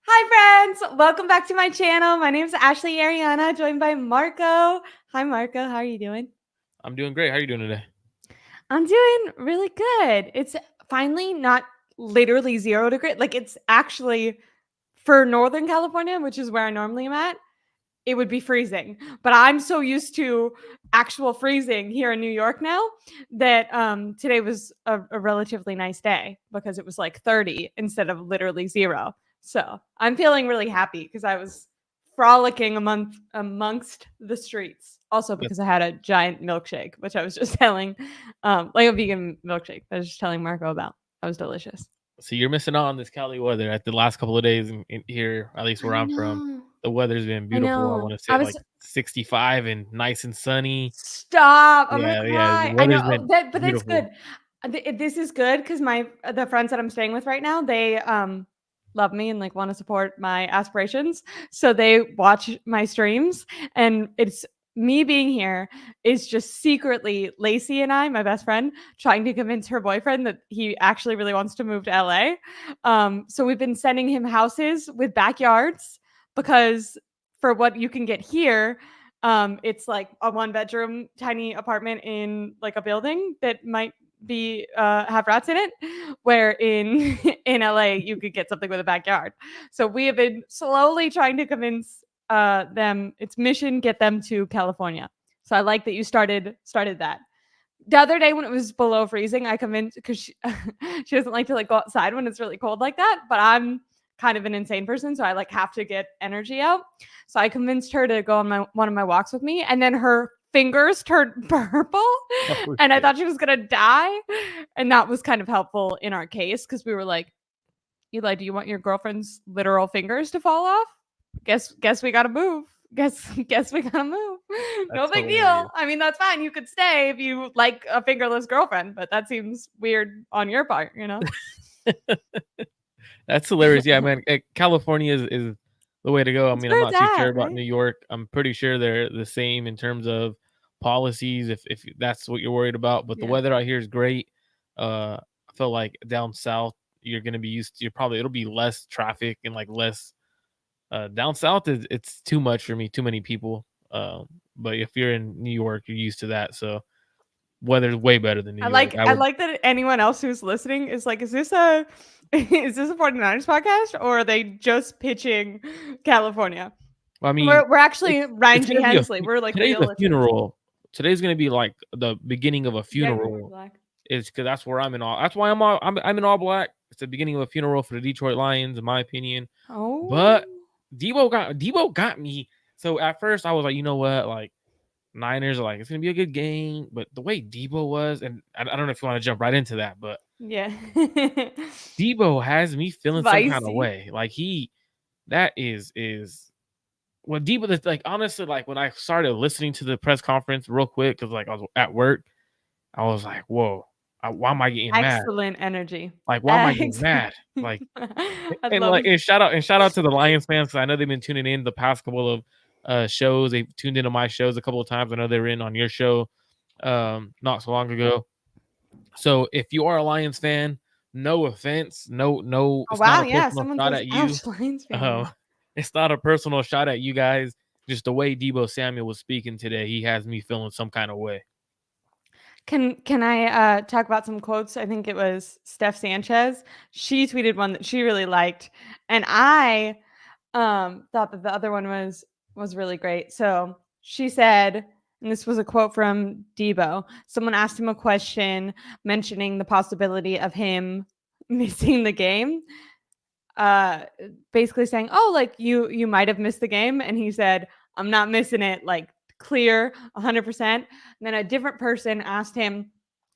Hi, friends. Welcome back to my channel. My name is Ashley Aireonna, joined by Marco. Hi, Marco. How are you doing? I'm doing great. How are you doing today? I'm doing really good. It's finally not literally 0 degrees. Like, it's actually for Northern California, which is where I normally am at, it would be freezing. But I'm so used to actual freezing here in New York now that today was a relatively nice day because it was like 30 instead of literally 0. So I'm feeling really happy because I was frolicking amongst the streets. Also because I had a giant milkshake, which I was just telling, like a vegan milkshake. I was just telling Marco about. That was delicious. So you're missing out on this Cali weather. At the last couple of days in here, at least where I I'm from, know. the weather's been I beautiful. I know. want to say I like was 65 and nice and sunny. Stop! I'm gonna Yeah. The cry. I weather's know been that, but that's beautiful. good. This is good because the friends that I'm staying with right now, they love me and like want to support my aspirations. So they watch my streams, and it's me being here is just secretly Lacey and I, my best friend, trying to convince her boyfriend that he actually really wants to move to LA. So we've been sending him houses with backyards because for what you can get here, it's like a 1-bedroom tiny apartment in like a building that might be have rats in it, where in in LA you could get something with a backyard. So we have been slowly trying to convince them, it's mission get them to California. So I like that you started that. The other day when it was below freezing, I convinced, because she doesn't like to like go outside when it's really cold like that, but I'm kind of an insane person, so I like have to get energy out. So I convinced her to go on one of my walks with me, and then her fingers turned purple, Oh and I shit. thought she was gonna die. And that was kind of helpful in our case because we were like, Eli, do you want your girlfriend's literal fingers to fall off? Guess we gotta move. Guess we gotta move. No That's big deal. hilarious. I mean, that's fine. You could stay if you like a fingerless girlfriend, but that seems weird on your part, you know? That's hilarious. Yeah, man. California is the way to go. I It's mean, I'm where it's not too sure at, about right? New York. I'm pretty sure they're the same in terms of policies, if that's what you're worried about. But the Yeah. weather out here is great. I feel like down south you're gonna be used to. You're probably it'll be less traffic and like less. Down south is it's too much for me. Too many people. But if you're in New York, you're used to that. So weather's way better than New York. I I would. like that anyone else who's listening is like, is this a is this a 49ers podcast or are they just pitching California? I mean, We're actually it's Ryan G. gonna be Hensley. We're like today's real a listeners. funeral. Today's gonna be like the beginning of a Yeah, you're wearing funeral. black. Is because that's where I'm in all. That's why I'm in all black. It's the beginning of a funeral for the Detroit Lions, in my opinion. Oh. But Debo got me. So at first I was like, you know what, like Niners are like it's gonna be a good game. But the way Debo was, and I don't know if you want to jump right into that, but Yeah. Debo has me feeling some kind of Spicy. way. Like that is well, Debo. That's like honestly, like when I started listening to the press conference real quick, because like I was at work, I was like, whoa, why am I getting mad? Excellent energy. Like, why am I getting Excellent. mad? Like, I and love like, and shout out to the Lions fans because I know they've been tuning in the past couple of shows. They've tuned into my shows a couple of times. I know they were in on your show not so long ago. So if you are a Lions fan, no offense, no, Oh it's not wow, a yeah. personal Someone shot says at you. ouch Lions fan. Um, it's not a personal shot at you guys. Just the way Debo Samuel was speaking today, he has me feeling some kind of way. Can I talk about some quotes? I think it was Steph Sanchez. She tweeted one that she really liked, and I thought that the other one was really great. So she said, and this was a quote from Debo. Someone asked him a question mentioning the possibility of him missing the game. Basically saying, "Oh, like you might have missed the game," and he said, "I'm not missing it." Like clear, 100%. And then a different person asked him,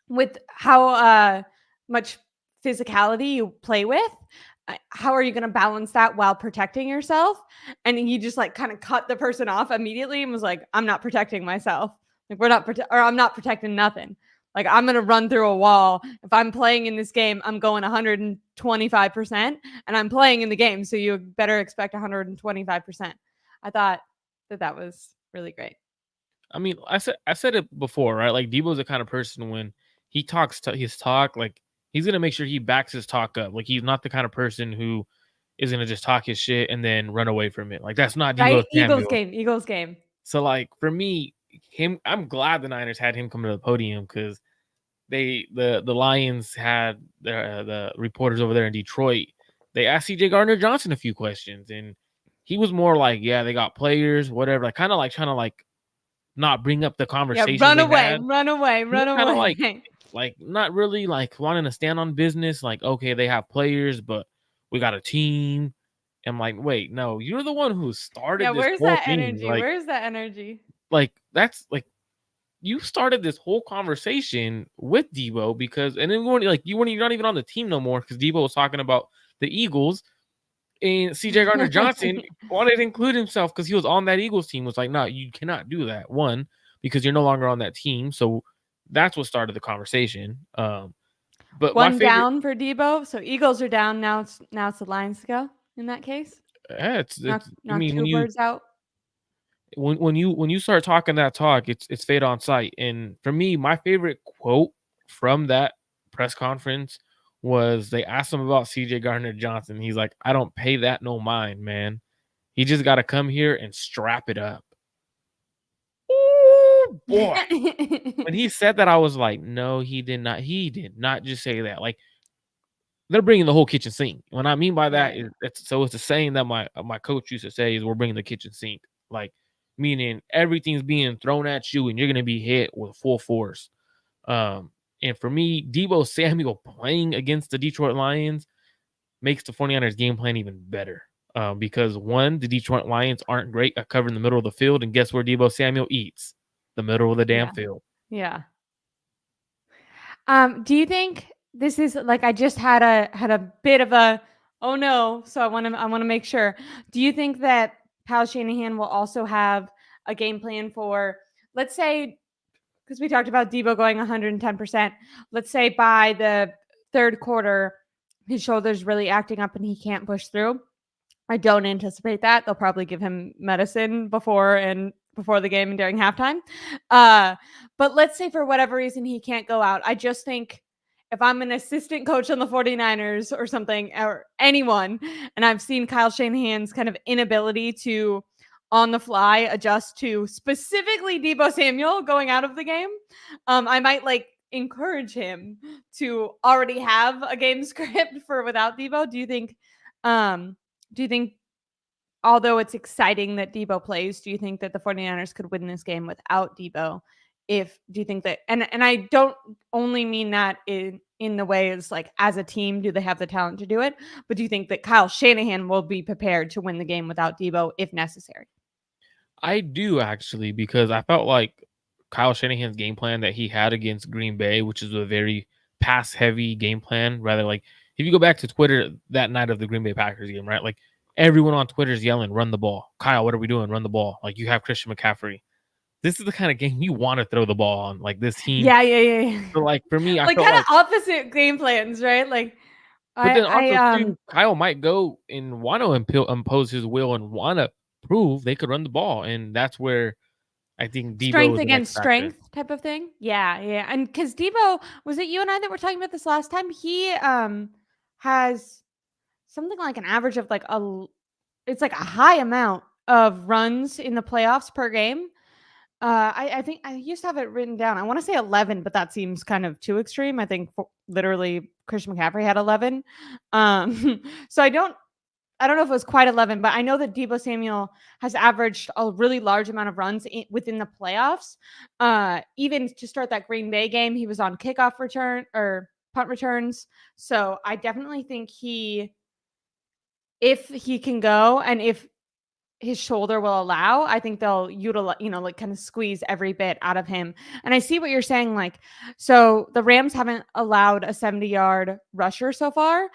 with how much physicality you play with, how are you going to balance that while protecting yourself? And he just like kind of cut the person off immediately and was like, I'm not protecting myself. Like or I'm not protecting nothing. Like I'm going to run through a wall. If I'm playing in this game, I'm going 125% and I'm playing in the game. So you better expect 125%. I thought that was really great. I mean, I said it before, right? Like Debo's the kind of person when he talks to his talk, like he's gonna make sure he backs his talk up. Like he's not the kind of person who is gonna just talk his shit and then run away from it. Like that's not Deebo Right? Samuel. Eagles game. So like for me, I'm glad the Niners had him come to the podium because the Lions had the reporters over there in Detroit. They asked CJ Gardner-Johnson a few questions, and he was more like, "Yeah, they got players, whatever." Like kind of like trying to like not bring up the Yeah, conversation they had. run away, He was run kind of away. like not really like wanting to stand on business. Like, okay, they have players, but we got a team. I'm like, wait, no, you're the one who Yeah, started this where's whole that thing. energy? Where's that energy? Like that's like you started this whole conversation with Deebo because, and then you're not even on the team no more because Deebo was talking about the Eagles, and CJ Gardner Johnson wanted to include himself because he was on that Eagles team. Was like, no, you cannot do that. One, because you're no longer on that team, so that's what started the conversation. But my One favorite, down for Deebo. So Eagles are down. Now it's the Lions to go in that case. it's. I Not mean, two birds out. when you start talking that talk, it's fade on sight. And for me, my favorite quote from that press conference was they asked him about CJ Gardner Johnson. He's like, I don't pay that no mind, man. He just got to come here and strap it up. Ooh, boy. When he said that, I was like, no, he did not. He did not just say that. Like, they're bringing the whole kitchen sink. What I mean by that Right. is it's a saying that my coach used to say is we're bringing the kitchen sink. Like, meaning everything's being thrown at you and you're gonna be hit with full force. And for me, Deebo Samuel playing against the Detroit Lions makes the 49ers game plan even better. Because one, the Detroit Lions aren't great at covering the middle of the field, and guess where Deebo Samuel eats? The middle of the damn Yeah. field. Yeah. Do you think this is like I just had a bit of a oh no, so I want to make sure. Do you think that Kyle Shanahan will also have a game plan for, let's say, because we talked about Debo going 110%. Let's say by the third quarter, his shoulder's really acting up and he can't push through. I don't anticipate that. They'll probably give him medicine before the game and during halftime. But let's say for whatever reason he can't go out. I just think if I'm an assistant coach on the 49ers or something, or anyone, and I've seen Kyle Shanahan's kind of inability to on the fly adjust to specifically Deebo Samuel going out of the game, I might like encourage him to already have a game script for without Deebo. Do you think, although it's exciting that Deebo plays, do you think that the 49ers could win this game without Deebo? Do you think that, and I don't only mean that in the way it's like as a team, do they have the talent to do it? But do you think that Kyle Shanahan will be prepared to win the game without Deebo if necessary? I do actually, because I felt like Kyle Shanahan's game plan that he had against Green Bay, which is a very pass heavy game plan, rather like if you go back to Twitter that night of the Green Bay Packers game, right? Like everyone on Twitter is yelling, run the ball. Kyle, what are we doing? Run the ball. Like you have Christian McCaffrey. This is the kind of game you want to throw the ball on. Like this team. Yeah. So like for me, I Like felt kind of like, opposite game plans, right? Like but then I also too, Kyle might go and want to impose his will and want to prove they could run the ball. And that's where I think Deebo strength is the next against factor. strength type of thing. Yeah. And because Deebo, was it you and I that were talking about this last time? He has something like an average of like it's like a high amount of runs in the playoffs per game. I think I used to have it written down. I want to say 11, but that seems kind of too extreme. I think literally Christian McCaffrey had 11. So I don't know if it was quite 11, but I know that Deebo Samuel has averaged a really large amount of runs within the playoffs. Even to start that Green Bay game, he was on kickoff return or punt returns. So I definitely think if he can go and if his shoulder will allow, I think they'll utilize, like kind of squeeze every bit out of him. And I see what you're saying. Like, so the Rams haven't allowed a 70-yard rusher so far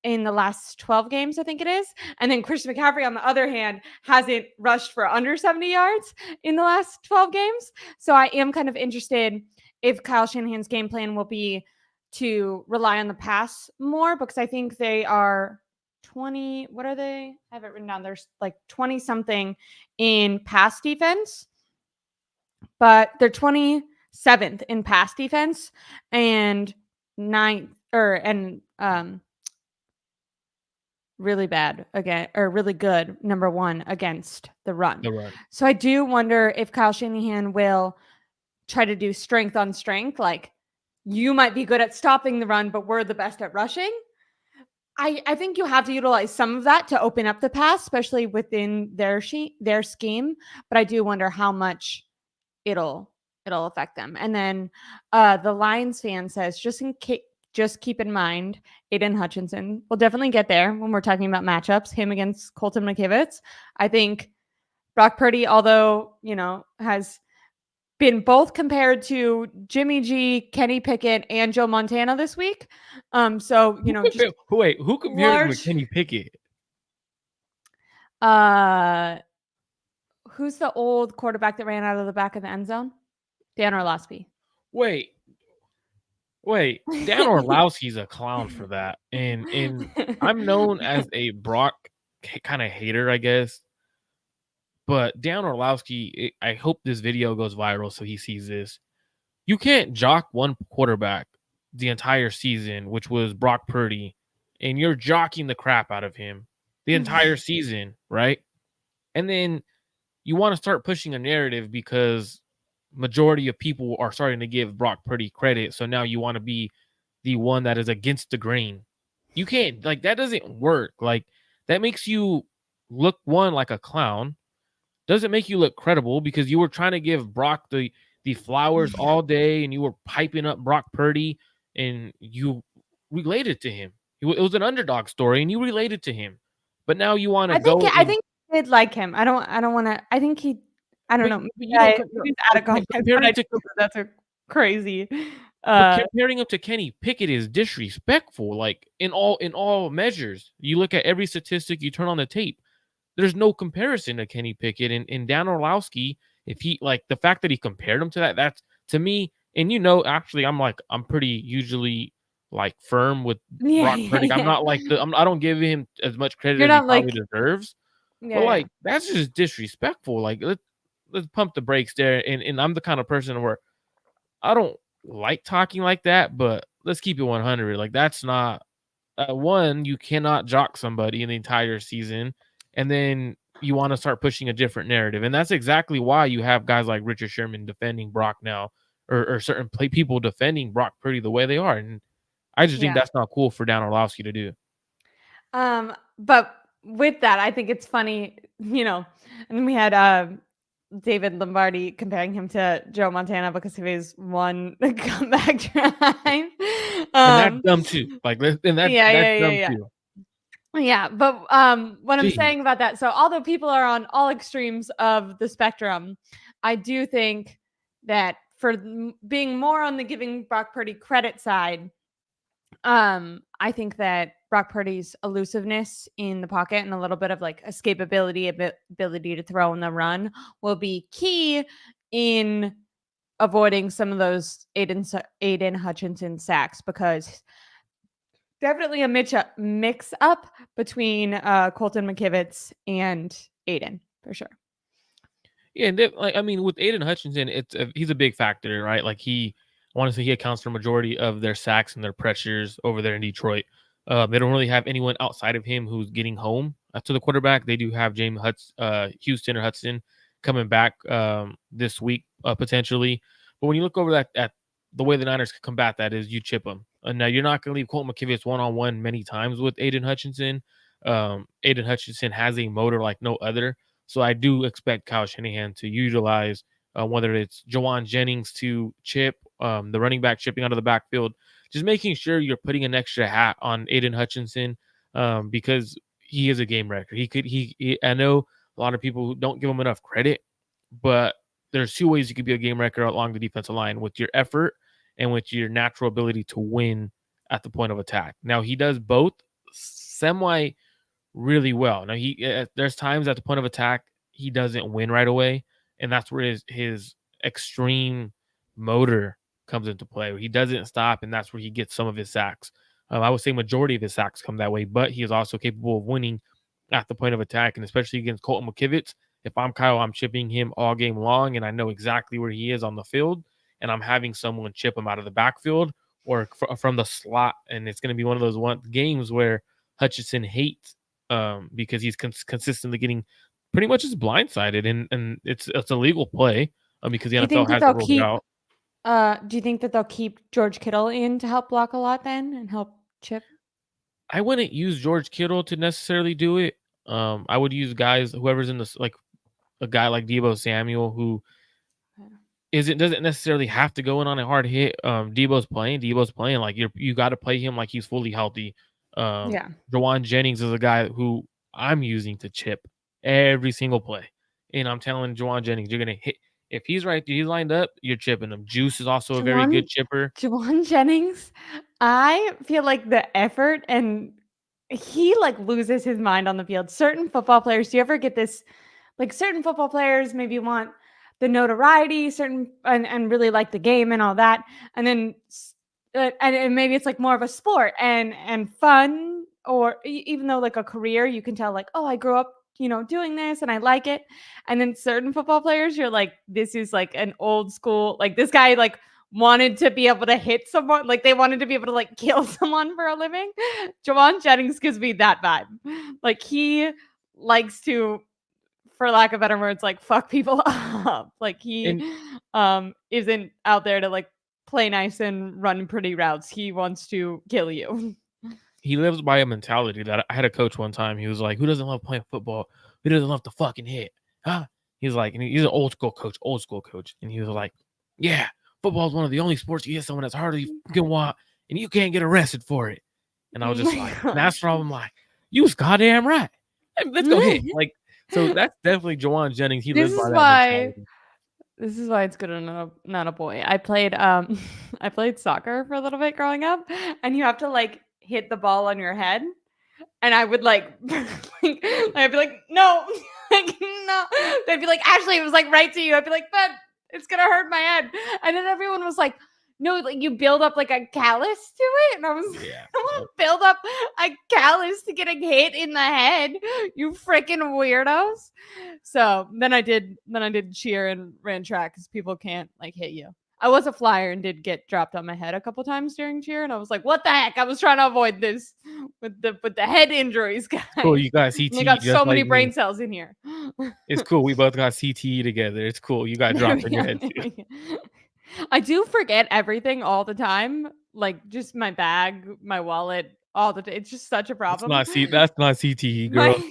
in the last 12 games, I think it is. And then Christian McCaffrey, on the other hand, hasn't rushed for under 70 yards in the last 12 games. So I am kind of interested if Kyle Shanahan's game plan will be to rely on the pass more, because I think they are 20. What are they? I have it written down. There's like 20 something in pass defense, but they're 27th in pass defense and ninth really bad again, or really good, number one, against the run. The run. So I do wonder if Kyle Shanahan will try to do strength on strength. Like, you might be good at stopping the run, but we're the best at rushing. I think you have to utilize some of that to open up the pass, especially within their scheme. But I do wonder how much it'll affect them. And then the Lions fan says, just keep in mind, Aiden Hutchinson will definitely get there when we're talking about matchups. Him against Colton McKivitz. I think Brock Purdy, although has been both compared to Jimmy G, Kenny Pickett, and Joe Montana this week. So Who compared him with Kenny Pickett? Who's the old quarterback that ran out of the back of the end zone? Dan Orlovsky. Wait. Dan Orlovsky's a clown for that, and I'm known as a Brock kind of hater, I guess. But Dan Orlovsky, I hope this video goes viral so he sees this. You can't jock one quarterback the entire season, which was Brock Purdy, and you're jocking the crap out of him the entire season, right? And then you want to start pushing a narrative because majority of people are starting to give Brock Purdy credit. So now you want to be the one that is against the grain. You can't, that doesn't work. That makes you look, one, like a clown. Doesn't make you look credible because you were trying to give Brock the flowers all day and you were piping up Brock Purdy and you related to him. It was an underdog story and you related to him. But now you want to go. I think he did like him. I don't want to. I think he. I don't know. That's a crazy. Comparing him to Kenny Pickett is disrespectful. In all measures, you look at every statistic, you turn on the tape. There's no comparison to Kenny Pickett and Dan Orlovsky. If he the fact that he compared him to that's to me. And actually, I'm pretty usually firm with Brock Purdy. I'm not I don't give him as much credit as he probably deserves. But that's just disrespectful. Let's pump the brakes there. And I'm the kind of person where I don't like talking like that, but let's keep it 100. That's not one. You cannot jock somebody in the entire season, and then you want to start pushing a different narrative. And that's exactly why you have guys like Richard Sherman defending Brock now, or certain people defending Brock Purdy the way they are. And I just think that's not cool for Dan Orlovsky to do. But with that, I think it's funny, and then we had David Lombardi comparing him to Joe Montana because of his one comeback drive. And that's dumb too. That's dumb too. Yeah, but what I'm saying about that, so although people are on all extremes of the spectrum, I do think that for being more on the giving Brock Purdy credit side, I think that Brock Purdy's elusiveness in the pocket and a little bit of escapability, ability to throw in the run will be key in avoiding some of those Aiden Hutchinson sacks, because definitely a mix up between Colton McKivitz and Aiden for sure. Yeah, and with Aiden Hutchinson, he's a big factor, right? Honestly, he accounts for a majority of their sacks and their pressures over there in Detroit. They don't really have anyone outside of him who's getting home to the quarterback. They do have James Houston or Hudson coming back this week potentially. But when you look over at the way the Niners can combat that is you chip them. Now, you're not going to leave Colton McKivitz one-on-one many times with Aiden Hutchinson. Aiden Hutchinson has a motor like no other. So I do expect Kyle Shanahan to utilize whether it's Jawan Jennings to chip, the running back chipping out of the backfield, just making sure you're putting an extra hat on Aiden Hutchinson because he is a game wrecker. I know a lot of people don't give him enough credit, but there's two ways you could be a game wrecker along the defensive line: with your effort and with your natural ability to win at the point of attack. Now, he does both semi really well. Now, there's times at the point of attack he doesn't win right away, and that's where his extreme motor comes into play, where he doesn't stop, and that's where he gets some of his sacks. I would say majority of his sacks come that way, but he is also capable of winning at the point of attack, and especially against Colton McKivitz. If I'm Kyle, I'm chipping him all game long, and I know exactly where he is on the field, and I'm having someone chip him out of the backfield or from the slot, and it's going to be one of those games where Hutchinson hates because he's consistently getting pretty much just blindsided, and it's a legal play because the Do you NFL think that has it they'll ruled keep? out. Do you think that they'll keep George Kittle in to help block a lot then and help Chip? I wouldn't use George Kittle to necessarily do it. I would use guys, whoever's in this, like a guy like Deebo Samuel, who doesn't necessarily have to go in on a hard hit. Debo's playing like you got to play him like he's fully healthy. Yeah. Jawan Jennings is a guy who I'm using to chip every single play, and I'm telling Jawan Jennings, you're gonna hit if he's lined up, you're chipping him. Juice is also a very good chipper. Jawan Jennings, I feel like the effort and he like loses his mind on the field. Certain football players, do you ever get this? Like certain football players maybe want the notoriety, and really like the game and all that, and then and maybe it's like more of a sport and fun, or even though like a career, you can tell like, oh, I grew up, doing this and I like it. And then certain football players, you're like, this is like an old school, like this guy like wanted to be able to hit someone, like they wanted to be able to like kill someone for a living. Jawan Jennings gives me that vibe. Like he likes to, for lack of better words, like fuck people up. Like he And isn't out there to like play nice and run pretty routes. He wants to kill you. he lives by a mentality that I had a coach one time. He was like, "Who doesn't love playing football? Who doesn't love to fucking hit?" Huh? He's like, and he's an old school coach, and he was like, "Yeah, football is one of the only sports you hit someone that's harder you can want, and you can't get arrested for it." And I was just like, and that's where I'm like, "You was goddamn right. Hey, let's go hit." Like, so that's definitely Jawan Jennings. He This lives is by that why mentality. this is why it's good and not a boy. I played I played soccer for a little bit growing up, and you have to like hit the ball on your head. And I would like, I'd be like, no, like, no. They'd be like, Ashley, it was like right to you. I'd be like, but it's gonna hurt my head. And then everyone was like, no, like you build up like a callus to it. And I was like, Yeah. I don't want to build up a callus to getting hit in the head, you freaking weirdos. So then I did cheer and ran track because people can't like hit you. I was a flyer and did get dropped on my head a couple times during cheer, and I was like, "What the heck?" I was trying to avoid this with the head injuries, guys. Cool, you got We CTE got just so many like brain me. cells in here. It's cool. We both got CTE together. It's cool. You got dropped in your head too. I do forget everything all the time, like just my bag, my wallet, all the time. It's just such a problem. That's not CTE, My girl.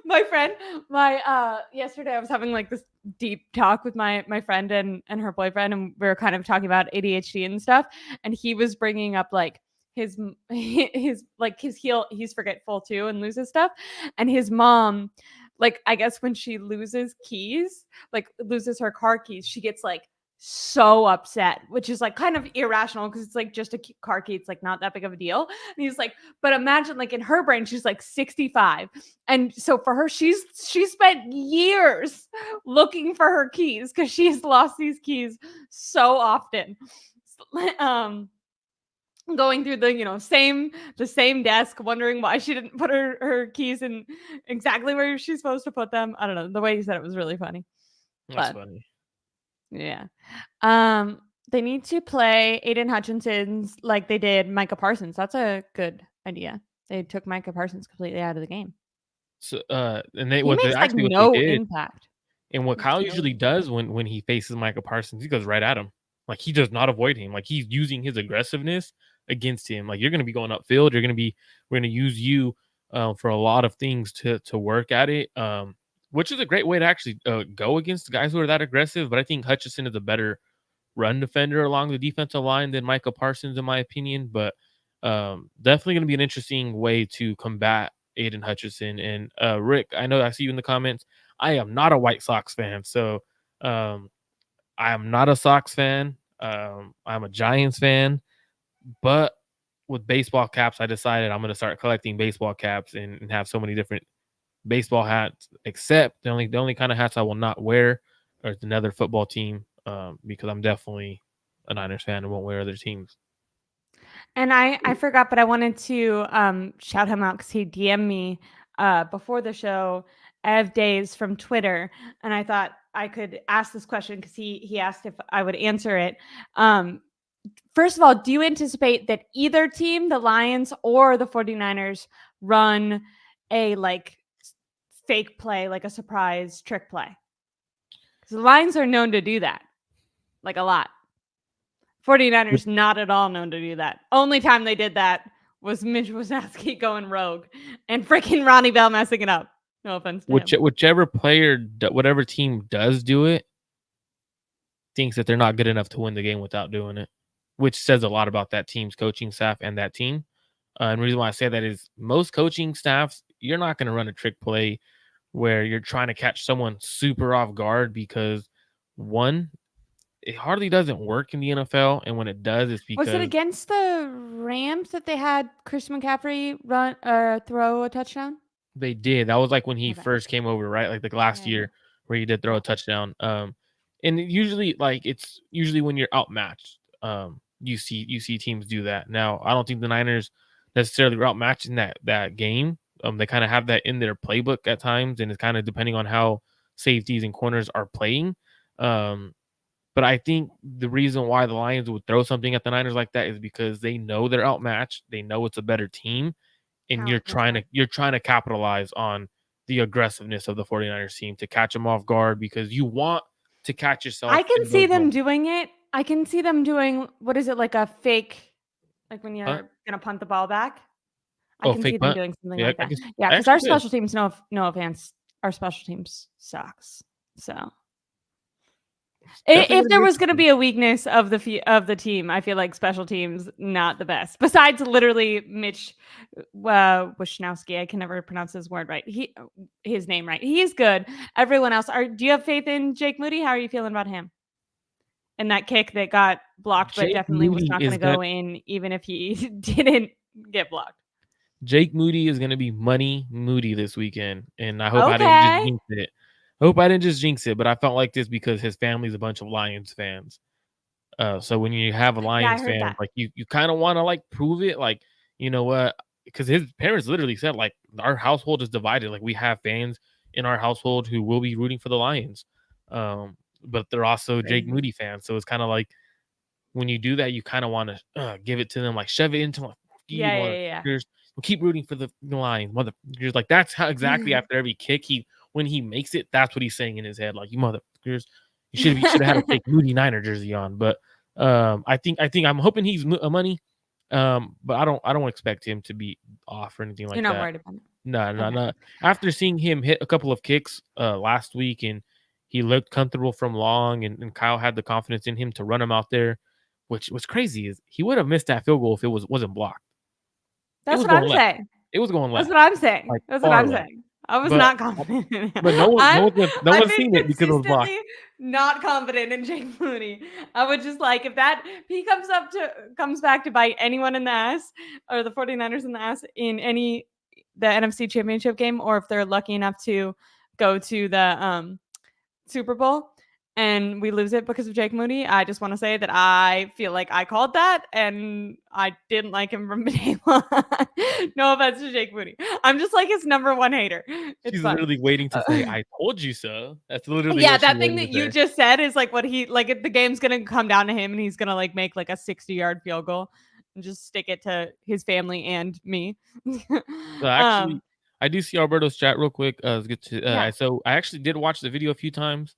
my friend, yesterday I was having like this deep talk with my friend and her boyfriend, and we were kind of talking about ADHD and stuff, and he was bringing up like his like he's forgetful too and loses stuff, and his mom, like I guess when she loses keys, like loses her car keys, she gets like so upset, which is like kind of irrational because it's like just a car key, it's like not that big of a deal. And he's like, but imagine like in her brain she's like 65, and so for her she spent years looking for her keys because she's lost these keys so often. Going through the same desk, wondering why she didn't put her keys in exactly where she's supposed to put them. I don't know, the way he said it was really funny. That's But funny. yeah. They need to play Aiden Hutchinson's like they did Micah Parsons. That's a good idea. They took Micah Parsons completely out of the game. So, and they He makes like what they no did, impact. and what Kyle usually does when he faces Micah Parsons, he goes right at him. Like he does not avoid him. Like he's using his aggressiveness against him. Like you're going to be going upfield. We're going to use you for a lot of things to work at it. Which is a great way to actually go against guys who are that aggressive. But I think Hutchinson is a better run defender along the defensive line than Micah Parsons, in my opinion. But definitely going to be an interesting way to combat Aiden Hutchinson. And Rick, I know I see you in the comments. I am not a White Sox fan, so I am not a Sox fan. I'm a Giants fan, but with baseball caps, I decided I'm going to start collecting baseball caps and have so many different baseball hats. Except the only kind of hats I will not wear are another football team, because I'm definitely a Niners fan and won't wear other teams. And I forgot, but I wanted to shout him out because he DM'd me before the show, Ev Days from Twitter, and I thought I could ask this question because he asked if I would answer it. First of all, do you anticipate that either team, the Lions or the 49ers, run a like fake play, like a surprise trick play. Because the Lions are known to do that, like a lot. 49ers not at all known to do that. Only time they did that was Mitch Wisnowski going rogue and freaking Ronnie Bell messing it up. No offense to him. Whichever player, whatever team does do it, thinks that they're not good enough to win the game without doing it, which says a lot about that team's coaching staff and that team. And the reason why I say that is most coaching staffs, you're not going to run a trick play where you're trying to catch someone super off guard because, one, it hardly doesn't work in the NFL, and when it does, it's because was it against the Rams that they had Chris McCaffrey throw a touchdown? They did. That was like when he first came over, right? Like the last year where he did throw a touchdown. And usually, like it's usually when you're outmatched, you see teams do that. Now, I don't think the Niners necessarily were outmatched in that game. They kind of have that in their playbook at times, and it's kind of depending on how safeties and corners are playing. But I think the reason why the Lions would throw something at the Niners like that is because they know they're outmatched. They know it's a better team, and you're trying to capitalize on the aggressiveness of the 49ers team to catch them off guard because you want to catch yourself. I can see them doing it. I can see them doing, what is it, like a fake, like when you're going to punt the ball back? I can see them doing something like that. Yeah, because our special teams, no offense, our special teams sucks. So if there was going to be a weakness of the team, I feel like special teams not the best. Besides, literally Mitch Wisnowski, I can never pronounce his word right. His name right. He's good. Everyone else, do you have faith in Jake Moody? How are you feeling about him? And that kick that got blocked, but definitely was not going to go in, even if he didn't get blocked. Jake Moody is going to be money Moody this weekend, and I hope I didn't just jinx it. I hope I didn't just jinx it, but I felt like this because his family's a bunch of Lions fans. So when you have a Lions fan, like you kind of want to like prove it, like, you know what? Because his parents literally said, like, our household is divided. Like, we have fans in our household who will be rooting for the Lions, but they're also Jake Moody fans. So it's kind of like when you do that, you kind of want to give it to them, like shove it into like, we'll keep rooting for the Lions, motherfuckers. Like that's how exactly after every kick when he makes it, that's what he's saying in his head. Like, you motherfuckers, you should have had a fake Moody Niner jersey on. But I think I'm hoping he's money. But I don't expect him to be off or anything like that. You're not worried about it. No. After seeing him hit a couple of kicks last week and he looked comfortable from long and Kyle had the confidence in him to run him out there, which was crazy is he would have missed that field goal if it wasn't blocked. That's what I'm saying. It was going left. That's what I'm saying. Like, that's what I'm saying. I was not confident in him. But no one's seen it because it was blocked. Not confident in Jake Moody. I would just like, if he comes back to bite anyone in the ass or the 49ers in the ass in the NFC Championship game, or if they're lucky enough to go to the Super Bowl and we lose it because of Jake Moody, I just want to say that I feel like I called that and I didn't like him from day one. No offense to Jake Moody. I'm just like his number one hater. She's literally waiting to say, I told you so. That's literally that thing that you just said is like what he, like, if the game's going to come down to him and he's going to like make like a 60-yard field goal and just stick it to his family and me. So actually, I do see Alberto's chat real quick. So I actually did watch the video a few times.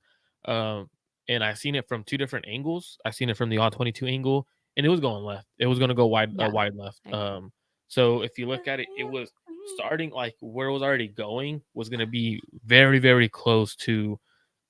And I seen it from two different angles. I seen it from the all 22 angle, and it was going left. It was going to go wide left. So if you look at it, it was starting like where it was already going was going to be very, very close to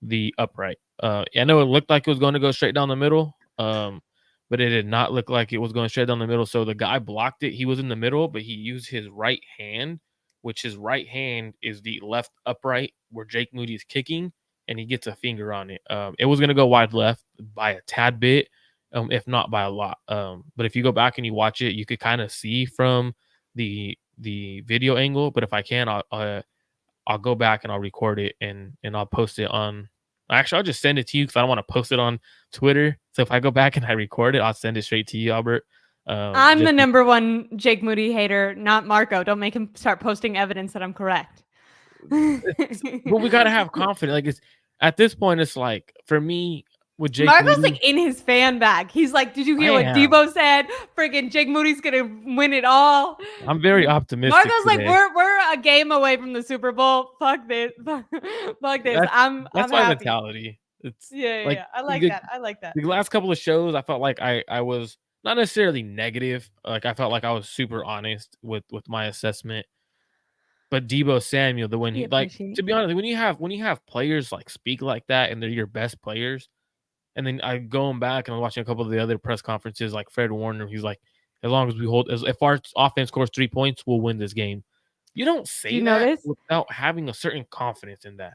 the upright. I know it looked like it was going to go straight down the middle, but it did not look like it was going straight down the middle. So the guy blocked it. He was in the middle, but he used his right hand, which his right hand is the left upright where Jake Moody is kicking. And he gets a finger on it. It was going to go wide left by a tad bit, if not by a lot. But if you go back and you watch it, you could kind of see from the video angle. But if I can, I'll go back and I'll record it and I'll post it on. Actually, I'll just send it to you because I don't want to post it on Twitter. So if I go back and I record it, I'll send it straight to you, Albert. I'm the number one Jake Moody hater, not Marco. Don't make him start posting evidence that I'm correct. But we gotta have confidence. Like, it's at this point, it's like for me, with Jake Marco's Moody. like in his fan bag. He's like, did you hear I what am. Debo said? Freaking Jake Moody's gonna win it all. I'm very optimistic Marco's like, today. we're a game away from the Super Bowl. Fuck this. Fuck this. I'm That's my happy. mentality. It's Yeah. like I like that. I like that. the last couple of shows, I felt like I was not necessarily negative. Like I felt like I was super honest with my assessment. But Debo Samuel, the when We he like appreciate. to be honest, when you have players like speak like that and they're your best players, and then I going back and I'm watching a couple of the other press conferences like Fred Warner, he's like, as long as we hold, if our offense scores 3 points, we'll win this game. You don't Do say you that notice without having a certain confidence in that.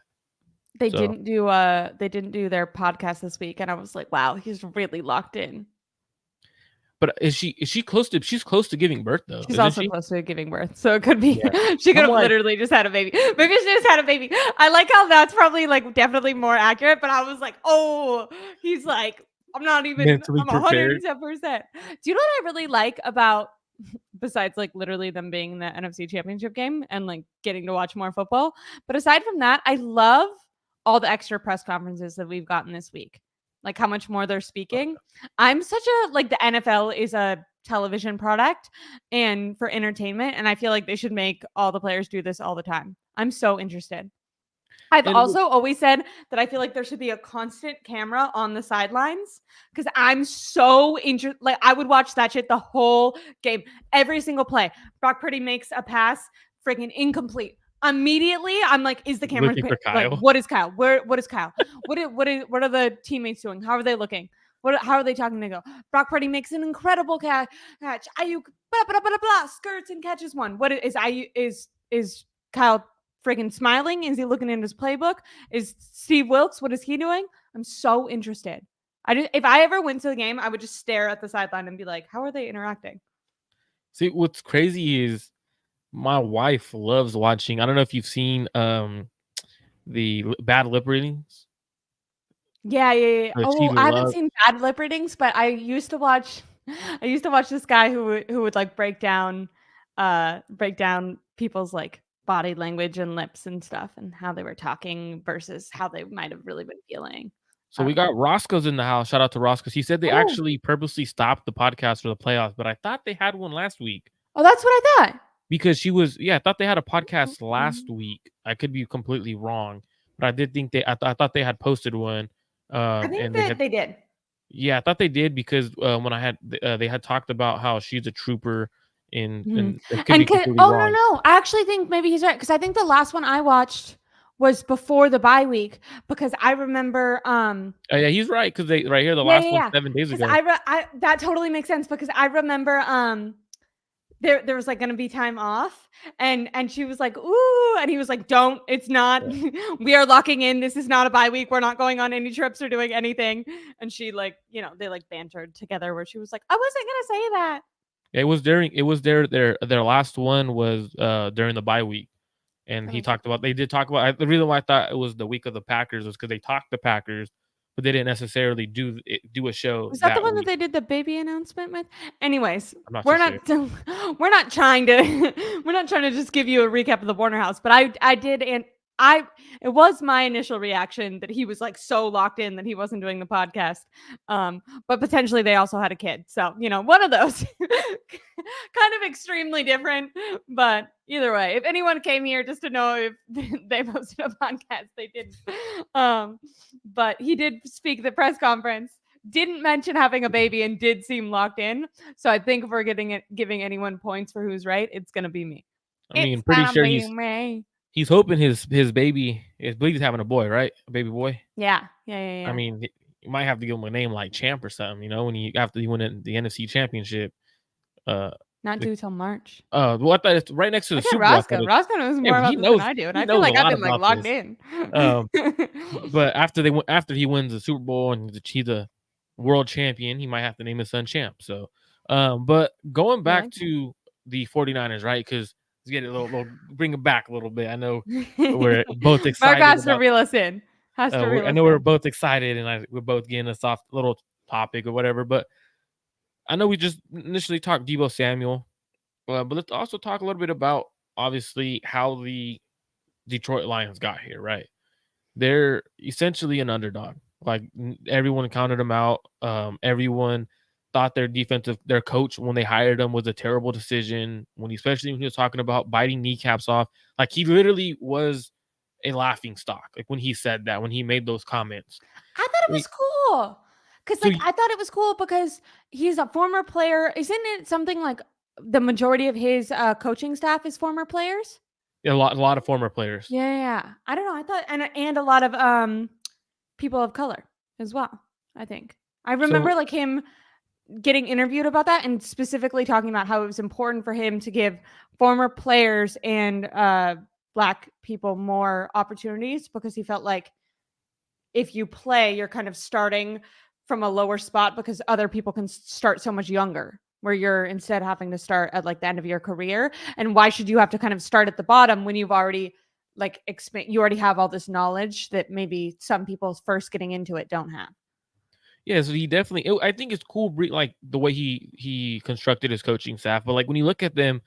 they So, didn't do their podcast this week, and I was like, wow, he's really locked in. but is she close to? She's close to giving birth though, She's isn't also she? close to giving birth, so it could be Yeah. she could I'm have like, literally just had a baby. Maybe she just had a baby. I like how that's probably like definitely more accurate, but I was like, oh, he's like, I'm mentally prepared. 110%. Do you know what I really like about besides like literally them being in the NFC Championship game and like getting to watch more football? But aside from that, I love all the extra press conferences that we've gotten this week. Like how much more they're speaking. I'm such a like the NFL is a television product and for entertainment, and I feel like they should make all the players do this all the time. I'm so interested. I've And also always said that I feel like there should be a constant camera on the sidelines because I'm so interested. Like I would watch that shit the whole game, every single play. Brock Purdy makes a pass, freaking incomplete. Immediately, I'm like, is the camera looking for like, Kyle. what is Kyle? What is Kyle? What are the teammates doing? How are they looking? How are they talking to go? Brock Purdy makes an incredible catch. Ayuk blah blah blah blah skirts and catches one. What is Ayuk is Kyle freaking smiling? Is he looking in his playbook? Is Steve Wilkes? What is he doing? I'm so interested. If I ever went to the game, I would just stare at the sideline and be like, how are they interacting? See, what's crazy is my wife loves watching. I don't know if you've seen the bad lip readings. Yeah. But she Oh, I haven't loves. seen bad lip readings, but I used to watch. I used to watch this guy who would like break down people's like body language and lips and stuff and how they were talking versus how they might have really been feeling. So we got Roscoe's in the house. Shout out to Roscoe's. He said they actually purposely stopped the podcast for the playoffs, but I thought they had one last week. Oh, that's what I thought. Because I thought they had a podcast last week. I could be completely wrong, but I did think I thought they had posted one. I think that they did. Yeah, I thought they did because when they had talked about how she's a trooper and it could be completely wrong. No. I actually think maybe he's right because I think the last one I watched was before the bye week because I remember Yeah, he's right because they right here the last one 7 days ago. That totally makes sense because I remember there was like gonna be time off and she was like, ooh, and he was like, don't, it's not, we are locking in, this is not a bye week, we're not going on any trips or doing anything. And she like, they like bantered together where she was like, I wasn't gonna say that. It was their last one was during the bye week. And they did talk about the reason why I thought it was the week of the Packers was because they talked the Packers, but they didn't necessarily do a show. Was that the one week. that they did the baby announcement with? Anyways, we're not trying to just give you a recap of the Warner House, but I did, and it was my initial reaction that he was like so locked in that he wasn't doing the podcast. But potentially they also had a kid. So, one of those kind of extremely different, but either way, if anyone came here just to know if they posted a podcast, they didn't. But he did speak at the press conference, didn't mention having a baby, and did seem locked in. So I think if we're giving anyone points for who's right, it's going to be me. I mean, pretty sure he's hoping his baby is, believe he's having a boy, right? A baby boy. Yeah. I mean, you might have to give him a name like Champ or something, when after you win the NFC Championship. Not due till March. Well, I thought it's right next to the Super Bowl. Roscoe knows more about this than I do, and I feel like I've been like locked in. But after he wins the Super Bowl and he's a world champion, he might have to name his son Champ. So, but going back to the 49ers, right? Because let's get it a little, bring it back a little bit. I know we're both excited. Mark has to reel us in. I know we're both excited, and we're both getting a soft little topic or whatever. But I know we just initially talked Debo Samuel, but let's also talk a little bit about obviously how the Detroit Lions got here. Right, they're essentially an underdog. Like everyone counted him out. Everyone thought their coach when they hired him was a terrible decision. Especially when he was talking about biting kneecaps off, like he literally was a laughing stock. Like when he said that, when he made those comments. I thought it I mean, was cool. Cause So like I thought it was cool because he's a former player. Isn't it something like the majority of his coaching staff is former players? a lot of former players. Yeah, yeah, yeah. I don't know. I thought and a lot of people of color as well, I think. I remember So like him getting interviewed about that and specifically talking about how it was important for him to give former players and black people more opportunities because he felt like if you play, you're kind of starting from a lower spot because other people can start so much younger, where you're instead having to start at like the end of your career. And why should you have to kind of start at the bottom when you've already like you already have all this knowledge that maybe some people first getting into it don't have. yeah, so he definitely. I think it's cool, like the way he constructed his coaching staff. But like when you look at them,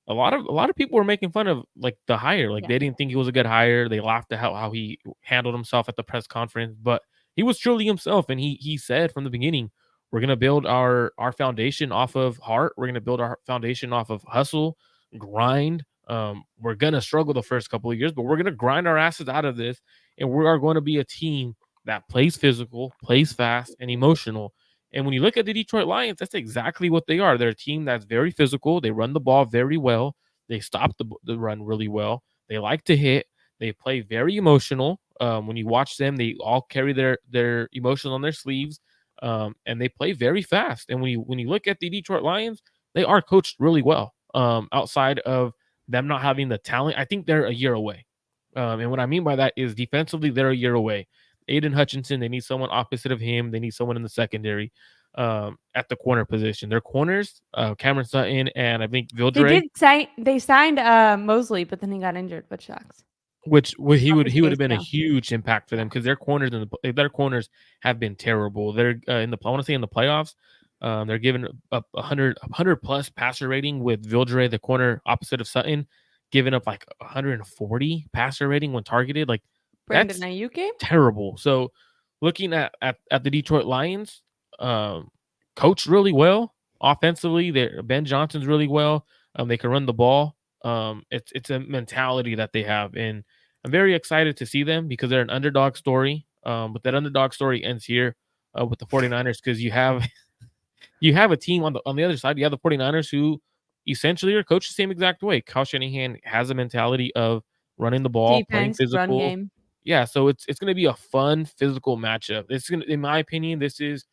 a lot of people were making fun of like the hire. Like Yeah. they didn't think he was a good hire. They laughed at how he handled himself at the press conference. But he was truly himself, and he said from the beginning, "We're gonna build our foundation off of heart. We're gonna build our foundation off of hustle, grind. We're gonna struggle the first couple of years, but we're gonna grind our asses out of this, and we are going to be a team that plays physical, plays fast, and emotional." And when you look at the Detroit Lions, that's exactly what they are. They're a team that's very physical. They run the ball very well. They stop the run really well. They like to hit. They play very emotional. When you watch them, they all carry their emotions on their sleeves, and they play very fast. And when you look at the Detroit Lions, they are coached really well. Outside of them not having the talent, I think they're a year away. And what I mean by that is defensively, they're a year away. Aiden Hutchinson, they need someone opposite of him. They need someone in the secondary at the corner position. Their corners, Cameron Sutton and I think They Vildre, did say they signed Mosley, but then he got injured, which sucks. which he Off would his he would have been a ACL. huge impact for them Yeah. because their corners have been terrible. They're in the I want to say in the playoffs. They're giving up 100 plus passer rating with Vildre, the corner opposite of Sutton, giving up like 140 passer rating when targeted. Like Brandon that's Ayuk game? terrible. So looking at the Detroit Lions, um, coached really well offensively. Ben Johnson's really well. They can run the ball. It's a mentality that they have, and I'm very excited to see them because they're an underdog story. But that underdog story ends here with the 49ers because you have a team on the other side. You have the 49ers who essentially are coached the same exact way. Kyle Shanahan has a mentality of running the ball, playing Defense, run physical. game. Yeah, so it's going to be a fun physical matchup. It's going to, in my opinion, this is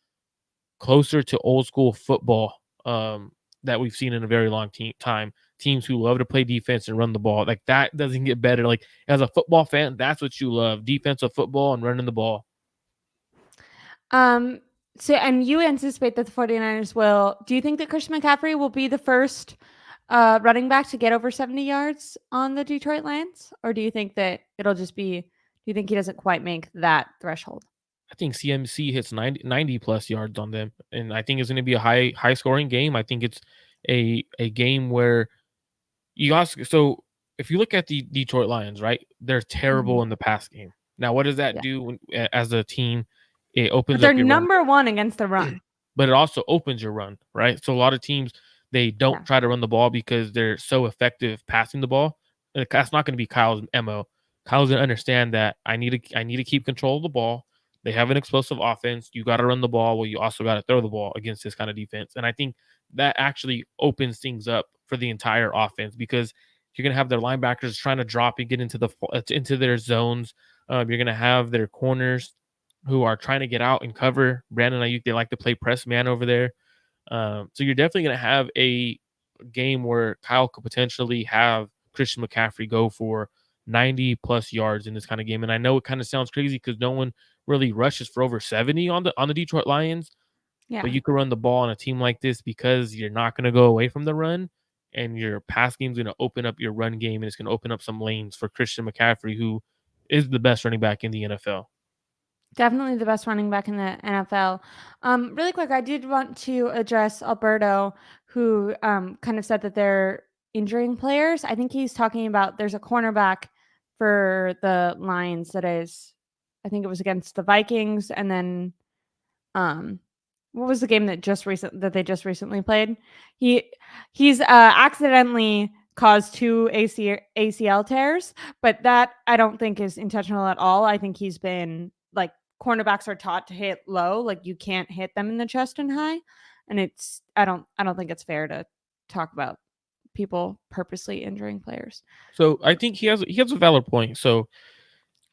closer to old school football that we've seen in a very long time. Teams who love to play defense and run the ball. Like that doesn't get better. Like as a football fan, that's what you love: defensive football and running the ball. Um, so and you anticipate that the 49ers will do you think that Christian McCaffrey will be the first running back to get over 70 yards on the Detroit Lions? Or do you think that it'll just be do you think he doesn't quite make that threshold? I think CMC hits 90 plus yards on them, and I think it's going to be a high scoring game. I think it's a game where you also so if you look at the Detroit Lions, right, they're Mhm. terrible in the pass game. Now, what does that Yeah. do as a team? It But opens they're up your run, number 1 against the run. but it also opens your run, right? So a lot of teams they don't Yeah. try to run the ball because they're so effective passing the ball. And that's not going to be Kyle's mo. Kyle's going to understand that I need to keep control of the ball. They have an explosive offense. You got to run the ball, well, you also got to throw the ball against this kind of defense. And I think that actually opens things up for the entire offense because you're going to have their linebackers trying to drop and get into their zones. You're going to have their corners who are trying to get out and cover. Brandon Ayuk, they like to play press man over there. So you're definitely going to have a game where Kyle could potentially have Christian McCaffrey go for 90 plus yards in this kind of game. And I know it kind of sounds crazy because no one really rushes for over 70 on the Detroit Lions, but Yeah. you can run the ball on a team like this because you're not going to go away from the run. And your pass game is going to open up your run game, and it's going to open up some lanes for Christian McCaffrey, who is the best running back in the NFL. Definitely the best running back in the NFL. Really quick, I did want to address Alberto, who kind of said that they're injuring players. I think he's talking about there's a cornerback for the Lions that is I think it was against the Vikings, and then what was the game that they just recently played? He's accidentally caused 2 ACL tears, but that I don't think is intentional at all. I think he's been like, cornerbacks are taught to hit low, like you can't hit them in the chest and high, and I don't think it's fair to talk about people purposely injuring players. So I think he has a valid point. So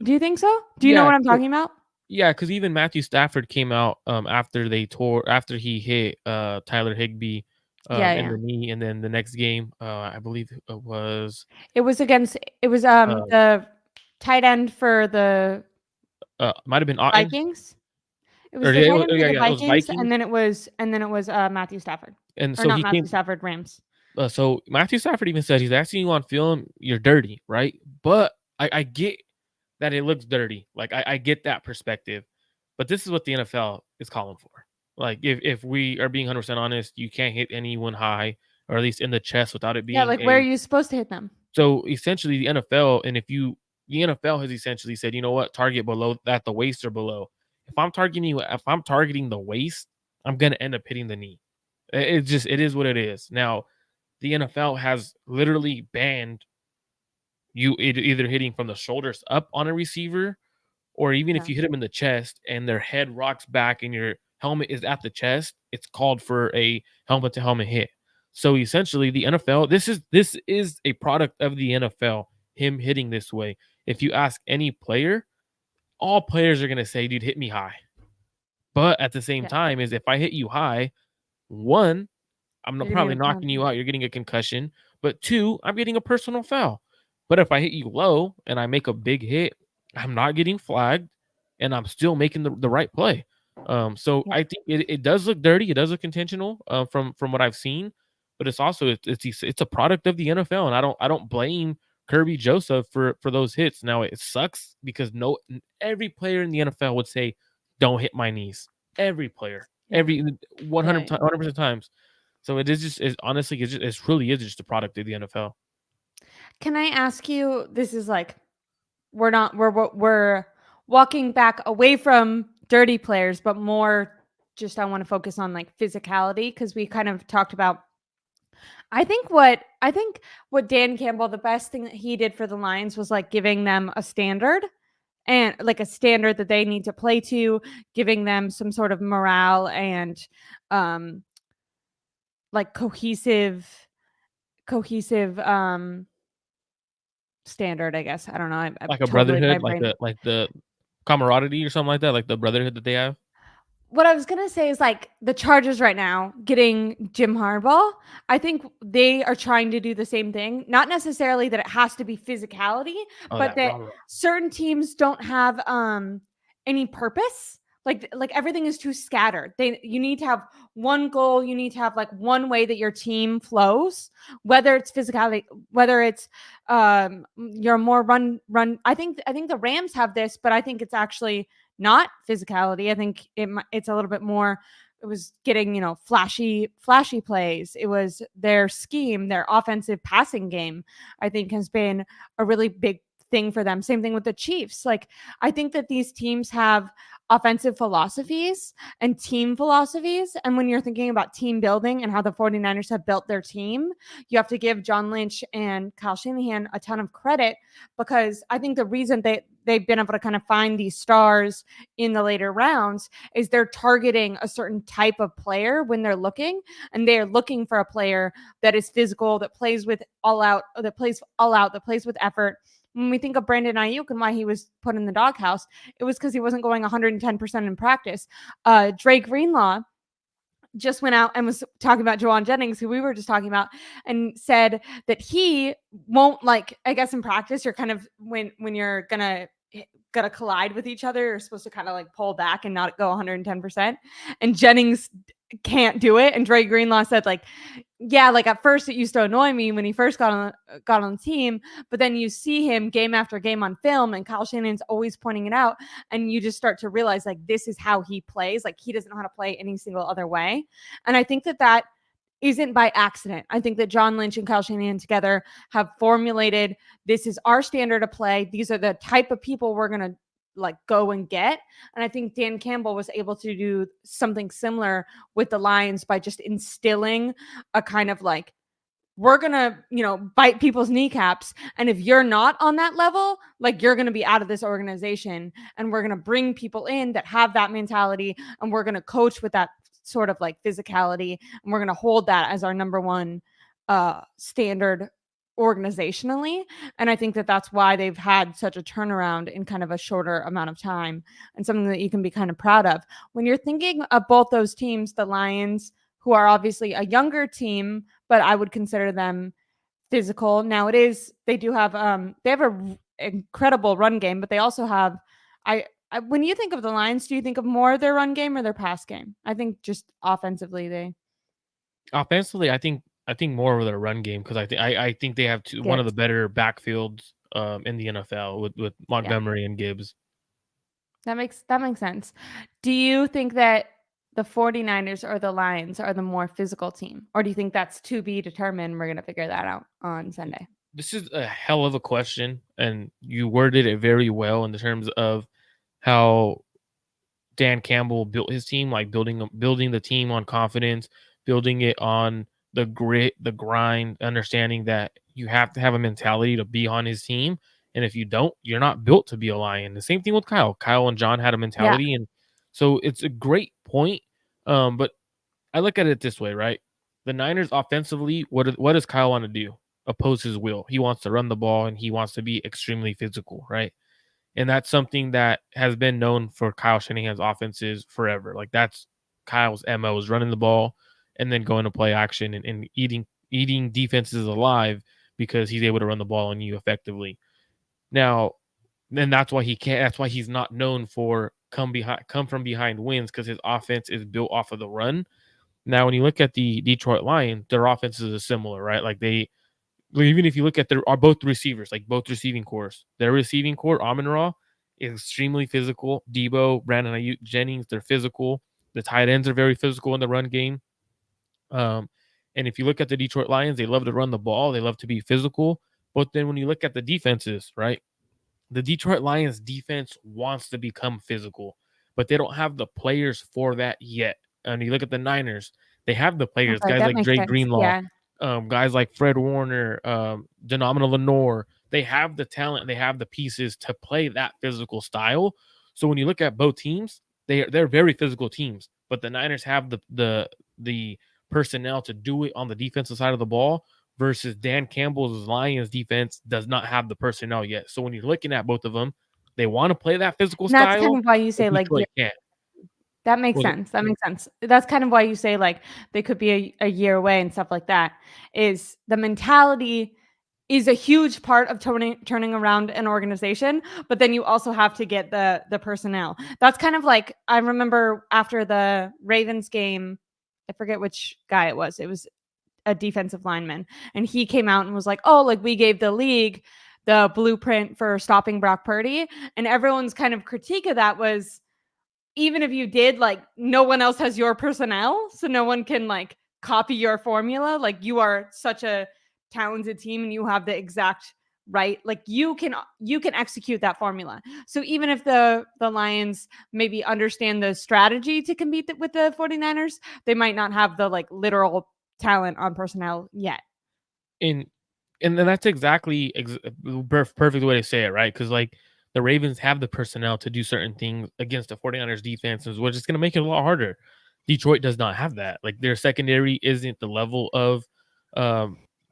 do you think so? Do you know what I'm talking about? Yeah, because even Matthew Stafford came out after he hit Tyler Higbee in the knee, and then the next game, I believe it was the tight end for the might have been Otten. Vikings. It was the tight end for the Vikings, and then it was Matthew Stafford. And so Matthew Stafford, Rams. So Matthew Stafford even said, he's asking you on film, you're dirty, right? But I get that it looks dirty. Like I get that perspective, but this is what the NFL is calling for. Like if we are being 100% honest, you can't hit anyone high, or at least in the chest, without it being where are you supposed to hit them? So essentially, the NFL, the NFL has essentially said, you know what, target below that, the waist or below. If I'm targeting the waist, I'm gonna end up hitting the knee. It is what it is. Now, the NFL has literally banned you either hitting from the shoulders up on a receiver, or even if you hit them in the chest and their head rocks back and your helmet is at the chest, it's called for a helmet to helmet hit. So essentially, the NFL, this is a product of the NFL, him hitting this way. If you ask any player, all players are going to say, dude, hit me high. But at the same time, is if I hit you high, one, I'm probably knocking you out. You're getting a concussion. But two, I'm getting a personal foul. But if I hit you low and I make a big hit, I'm not getting flagged, and I'm still making the right play. So I think it does look dirty. It does look intentional from what I've seen, but it's also it's a product of the NFL, and I don't blame Kirby Joseph for those hits. Now it sucks because every player in the NFL would say, "Don't hit my knees." Every player, every 100% times. So it is just honestly, it really is just a product of the NFL. Can I ask you? This is like we're walking back away from dirty players, but more just I want to focus on like physicality, because we kind of talked about. I think what Dan Campbell, the best thing that he did for the Lions was like giving them a standard, and like a standard that they need to play to, giving them some sort of morale and like cohesive standard, I guess. I don't know. Like a brotherhood, like the camaraderie or something like that, like the brotherhood that they have. What I was going to say is like the Chargers right now getting Jim Harbaugh, I think they are trying to do the same thing. Not necessarily that it has to be physicality, but that certain teams don't have any purpose. Like everything is too scattered. You need to have one goal. You need to have like one way that your team flows, whether it's physicality, whether it's you're more run. I think the Rams have this, but I think it's actually not physicality. I think it's a little bit more. It was getting, flashy plays. It was their scheme, their offensive passing game, I think has been a really big thing for them. Same thing with the Chiefs. Like, I think that these teams have offensive philosophies and team philosophies. And when you're thinking about team building and how the 49ers have built their team, you have to give John Lynch and Kyle Shanahan a ton of credit, because I think the reason they've been able to kind of find these stars in the later rounds is they're targeting a certain type of player when they're looking, and they're looking for a player that is physical, that plays all out, that plays with effort. When we think of Brandon Ayuk and why he was put in the doghouse, it was because he wasn't going 110% in practice. Drake Greenlaw just went out and was talking about Juwan Jennings, who we were just talking about, and said that he won't, like, I guess in practice, you're kind of, when you're gonna collide with each other, you're supposed to kind of like pull back and not go 110%. And Jennings can't do it. And Dre Greenlaw said, like, yeah, like at first it used to annoy me when he first got on the team, but then you see him game after game on film, and Kyle Shanahan's always pointing it out, and you just start to realize, like, this is how he plays. Like, he doesn't know how to play any single other way. And I think that isn't by accident. I think that John Lynch and Kyle Shanahan together have formulated, this is our standard of play. These are the type of people we're going to like go and get. And I think Dan Campbell was able to do something similar with the Lions by just instilling a kind of like, we're gonna, bite people's kneecaps, and if you're not on that level, like, you're gonna be out of this organization, and we're gonna bring people in that have that mentality, and we're gonna coach with that sort of like physicality, and we're gonna hold that as our number one standard organizationally. And I think that that's why they've had such a turnaround in kind of a shorter amount of time, and something that you can be kind of proud of when you're thinking of both those teams. The Lions, who are obviously a younger team, but I would consider them physical. Now they do have they have a incredible run game, but they also have when you think of the Lions, do you think of more their run game or their pass game? I think just offensively Offensively, I think more of their run game, because I think they have one of the better backfields in the NFL with Montgomery and Gibbs. That makes sense. Do you think that the 49ers or the Lions are the more physical team? Or do you think that's to be determined? We're going to figure that out on Sunday. This is a hell of a question, and you worded it very well in terms of how Dan Campbell built his team, like building the team on confidence, building it on the grit, the grind, understanding that you have to have a mentality to be on his team. And if you don't, you're not built to be a Lion. The same thing with Kyle. Kyle and John had a mentality. And so it's a great point. But I look at it this way, right? The Niners offensively, what does Kyle want to do? Oppose his will. He wants to run the ball, and he wants to be extremely physical, right? And that's something that has been known for Kyle Shanahan's offenses forever. Like, that's Kyle's MO, is running the ball and then going to play action and eating defenses alive, because he's able to run the ball on you effectively. Now, then that's why he's not known for come from behind wins, because his offense is built off of the run. Now, when you look at the Detroit Lions, their offenses are similar, right? Like, even if you look at both receivers, like both receiving cores, their receiving core, Amon-Ra, is extremely physical. Debo, Brandon Ayuk, Jennings, they're physical. The tight ends are very physical in the run game. And if you look at the Detroit Lions, they love to run the ball. They love to be physical. But then when you look at the defenses, right, the Detroit Lions defense wants to become physical, but they don't have the players for that yet. And you look at the Niners, they have the players, guys like Dre Greenlaw, guys like Fred Warner, Denomina Lenore. They have the talent, they have the pieces to play that physical style. So when you look at both teams, they're very physical teams, but the Niners have the personnel to do it on the defensive side of the ball, versus Dan Campbell's Lions defense does not have the personnel yet. So when you're looking at both of them, they want to play that physical style. That's kind of why you say, like, that makes sense. That makes sense. That's kind of why you say, like, they could be a year away and stuff like that. Is the mentality is a huge part of turning around an organization, but then you also have to get the personnel. That's kind of like, I remember after the Ravens game, I forget which guy it was. It was a defensive lineman, and he came out and was like, "Oh, like, we gave the league the blueprint for stopping Brock Purdy," and everyone's kind of critique of that was, even if you did, like, no one else has your personnel, so no one can, like, copy your formula. Like, you are such a talented team, and you have the exact right, like, you can execute that formula. So even if the Lions maybe understand the strategy to compete with the 49ers, they might not have the, like, literal talent on personnel yet. And then that's exactly perfect way to say it, right? Because, like, the Ravens have the personnel to do certain things against the 49ers defenses, which is going to make it a lot harder. Detroit does not have that. Like, their secondary isn't the level of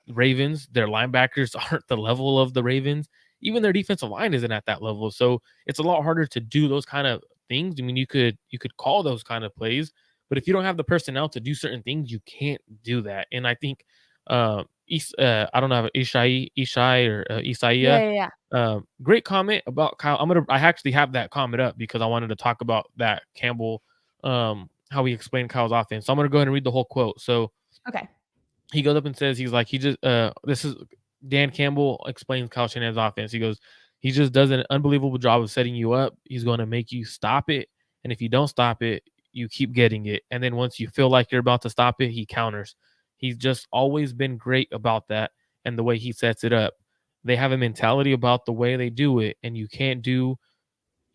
Ravens. Their linebackers aren't the level of the Ravens. Even their defensive line isn't at that level. So it's a lot harder to do those kind of things. I mean, you could call those kind of plays, but if you don't have the personnel to do certain things, you can't do that. And I think I don't know, Ishai or Isaiah. Yeah. Great comment about Kyle. I actually have that comment up because I wanted to talk about that Campbell, how he explained Kyle's offense. So I'm gonna go ahead and read the whole quote. So Okay. He goes up and says, he's like, this is Dan Campbell explains Kyle Shanahan's offense. He goes, he just does an unbelievable job of setting you up. He's going to make you stop it. And if you don't stop it, you keep getting it. And then once you feel like you're about to stop it, he counters. He's just always been great about that and the way he sets it up. They have a mentality about the way they do it, and you can't do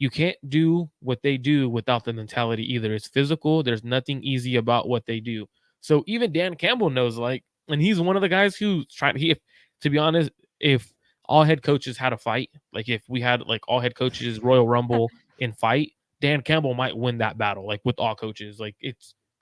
you can't do what they do without the mentality either. It's physical. There's nothing easy about what they do. So even Dan Campbell knows, like, and he's one of the guys who's trying. To be honest, if all head coaches had a fight, like if we had like all head coaches Royal Rumble and fight, Dan Campbell might win that battle. Like with all coaches, like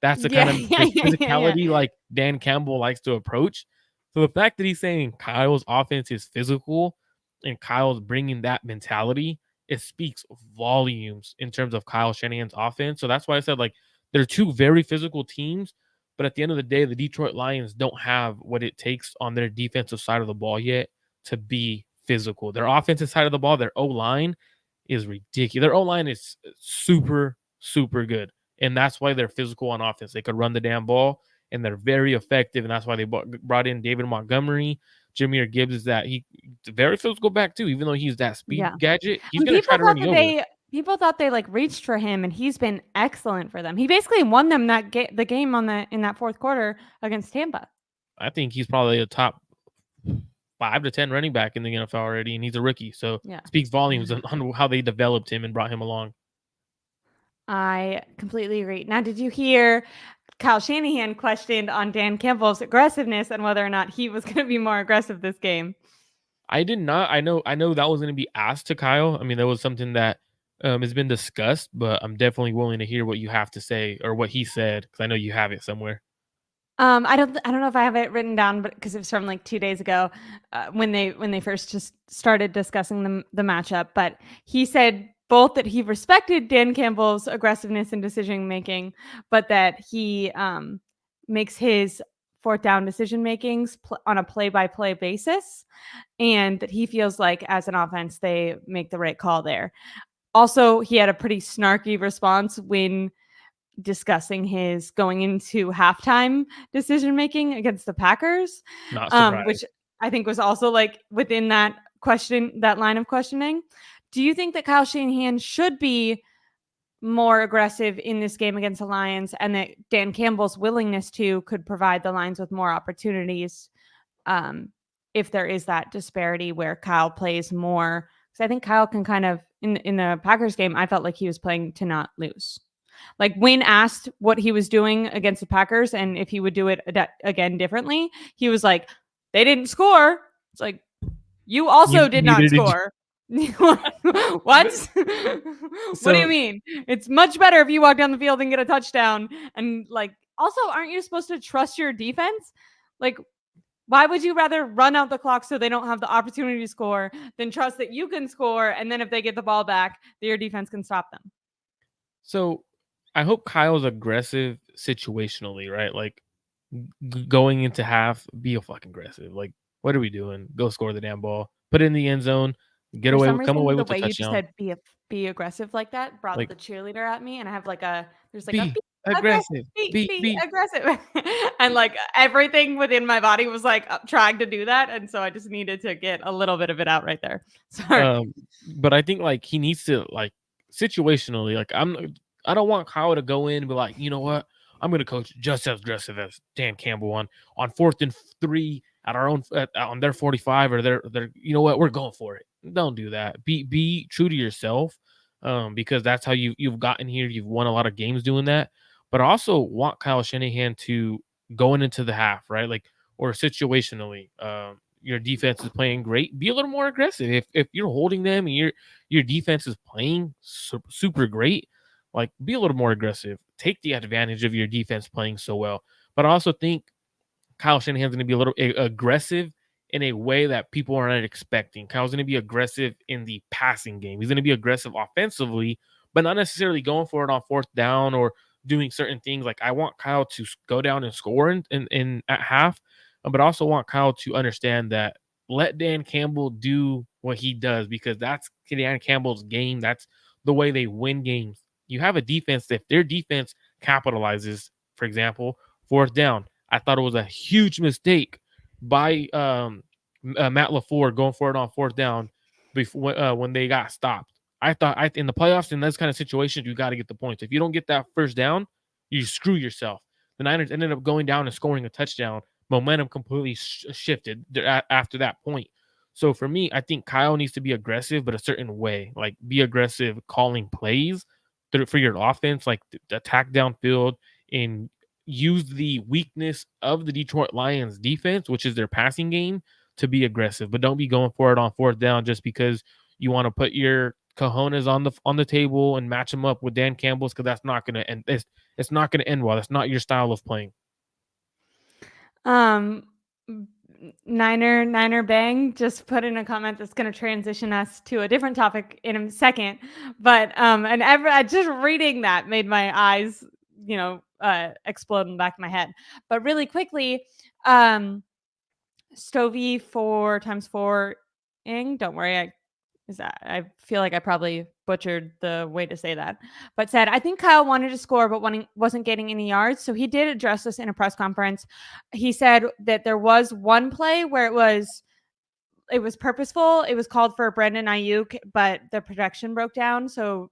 that's the kind Yeah, of yeah, yeah, yeah, yeah. physicality like Dan Campbell likes to approach. So the fact that he's saying Kyle's offense is physical and Kyle's bringing that mentality, it speaks volumes in terms of Kyle Shanahan's offense. So that's why I said, like, they're two very physical teams, but at the end of the day, the Detroit Lions don't have what it takes on their defensive side of the ball yet to be physical. Their offensive side of the ball, their O-line is ridiculous. Their O-line is super, super good. And that's why they're physical on offense. They could run the damn ball, and they're very effective. And that's why they brought in David Montgomery. Jameer Gibbs is that he's a very physical back too, even though he's that speed Yeah. gadget. He's And going to try to run you over. people thought they like reached for him, and he's been excellent for them. He basically won them the game in that fourth quarter against Tampa. I think he's probably a top 5 to 10 running back in the NFL already, and he's a rookie. So Yeah. it speaks volumes on how they developed him and brought him along. I completely agree. Now, did you hear Kyle Shanahan questioned on Dan Campbell's aggressiveness and whether or not he was going to be more aggressive this game? I did not. I know that was going to be asked to Kyle. I mean, that was something that has been discussed, but I'm definitely willing to hear what you have to say or what he said because I know you have it somewhere. I don't know if I have it written down, but because it was from like 2 days ago, when they first just started discussing the matchup. But he said both that he respected Dan Campbell's aggressiveness and decision making, but that he makes his fourth down decision makings on a play by play basis, and that he feels like as an offense they make the right call there. Also, he had a pretty snarky response when discussing his going into halftime decision making against the Packers, Not surprised. which I think was also like within that line of questioning. Do you think that Kyle Shanahan should be more aggressive in this game against the Lions, and that Dan Campbell's willingness to could provide the Lions with more opportunities if there is that disparity where Kyle plays more? Because I think Kyle can kind of in the Packers game, I felt like he was playing to not lose. Like when asked what he was doing against the Packers and if he would do it again differently, he was like, "They didn't score." It's like, you also did not score. What? What do you mean? It's much better if you walk down the field and get a touchdown. And like, also, aren't you supposed to trust your defense? Like, why would you rather run out the clock so they don't have the opportunity to score than trust that you can score, and then if they get the ball back, that your defense can stop them? So I hope Kyle's aggressive situationally, right? Like going into half, be a fucking aggressive. Like, what are we doing? Go score the damn ball. Put it in the end zone. For some Come reason, away the with a way you just touchdown. said be aggressive like that brought Like, the cheerleader at me, and I have like there's like be be aggressive. be aggressive, and like everything within my body was like trying to do that, and so I just needed to get a little bit of it out right there. Sorry. But I think like he needs to like situationally, like I don't want Kyle to go in and be like, you know what, I'm going to coach just as aggressive as Dan Campbell on 4th and 3 at our own on their 45 or their you know what, we're going for it. Don't do that. Be true to yourself, because that's how you've gotten here. You've won a lot of games doing that. But I also want Kyle Shanahan to going into the half, right? Like, or situationally, your defense is playing great, be a little more aggressive. If you're holding them and your defense is playing super great, like be a little more aggressive. Take the advantage of your defense playing so well. But I also think Kyle Shanahan's going to be a little aggressive in a way that people are not expecting. Kyle's going to be aggressive in the passing game. He's going to be aggressive offensively, but not necessarily going for it on 4th down or doing certain things. Like I want Kyle to go down and score in at half, but I also want Kyle to understand that let Dan Campbell do what he does, because that's Dan Campbell's game. That's the way they win games. You have a defense that if their defense capitalizes, for example, 4th down, I thought it was a huge mistake by Matt LaFleur going for it on 4th down before when they got stopped. I thought in the playoffs, in those kind of situations, you got to get the points. If you don't get that 1st down, you screw yourself. The Niners ended up going down and scoring a touchdown. Momentum completely shifted after that point. So for me, I think Kyle needs to be aggressive, but a certain way. Like be aggressive calling plays for your offense, like attack downfield and use the weakness of the Detroit Lions defense, which is their passing game, to be aggressive. But don't be going for it on fourth down just because you want to put your cojones on the table and match them up with Dan Campbell's, because that's not gonna end. It's not gonna end well. That's not your style of playing. Niner Bang just put in a comment that's going to transition us to a different topic in a second. But just reading that made my eyes, explode in the back of my head. But really quickly, Stovey 4x4 ing. Don't worry, I feel like I probably butchered the way to say that, but said, I think Kyle wanted to score, but wasn't getting any yards. So he did address this in a press conference. He said that there was one play where it was purposeful. It was called for Brandon Ayuk, but the protection broke down. So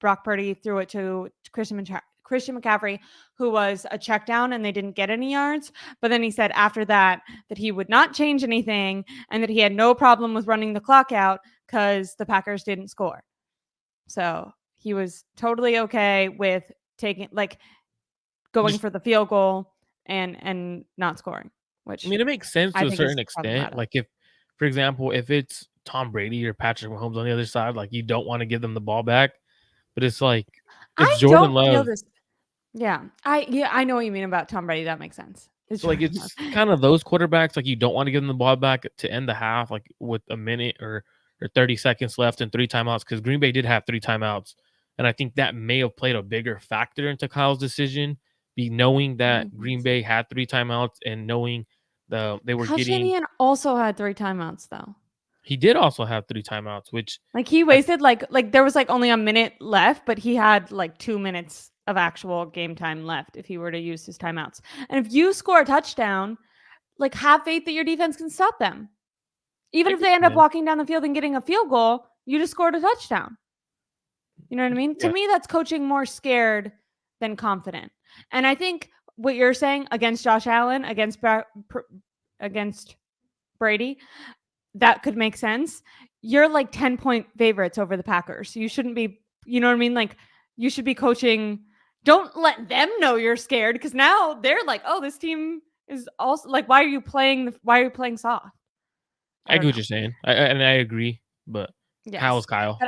Brock Purdy threw it to Christian McCaffrey, who was a check down, and they didn't get any yards. But then he said after that he would not change anything and that he had no problem with running the clock out because the Packers didn't score. So he was totally okay with going for the field goal and not scoring, which I mean, it makes sense to a certain extent. Like if, for example, if it's Tom Brady or Patrick Mahomes on the other side, like you don't want to give them the ball back, but it's like it's Jordan Love. Yeah, I know what you mean about Tom Brady. That makes sense. It's kind of those quarterbacks, like you don't want to give them the ball back to end the half, like with a minute or 30 seconds left and 3 timeouts, because Green Bay did have 3 timeouts. And I think that may have played a bigger factor into Kyle's decision, knowing that Green Bay had 3 timeouts and knowing they were Kyle getting. Shanahan also had 3 timeouts though. He did also have 3 timeouts, which he wasted like there was only a minute left, but he had 2 minutes of actual game time left if he were to use his timeouts. And if you score a touchdown, have faith that your defense can stop them. Even if they end up walking down the field and getting a field goal, you just scored a touchdown. You know what I mean? Yeah. To me, that's coaching more scared than confident. And I think what you're saying against Josh Allen, against Brady, that could make sense. You're 10-point favorites over the Packers. You shouldn't be, you know what I mean? You should be coaching. Don't let them know you're scared, because now they're oh, this team is also why are you playing soft? I get what you're saying. I agree, but yes. Kyle's Kyle.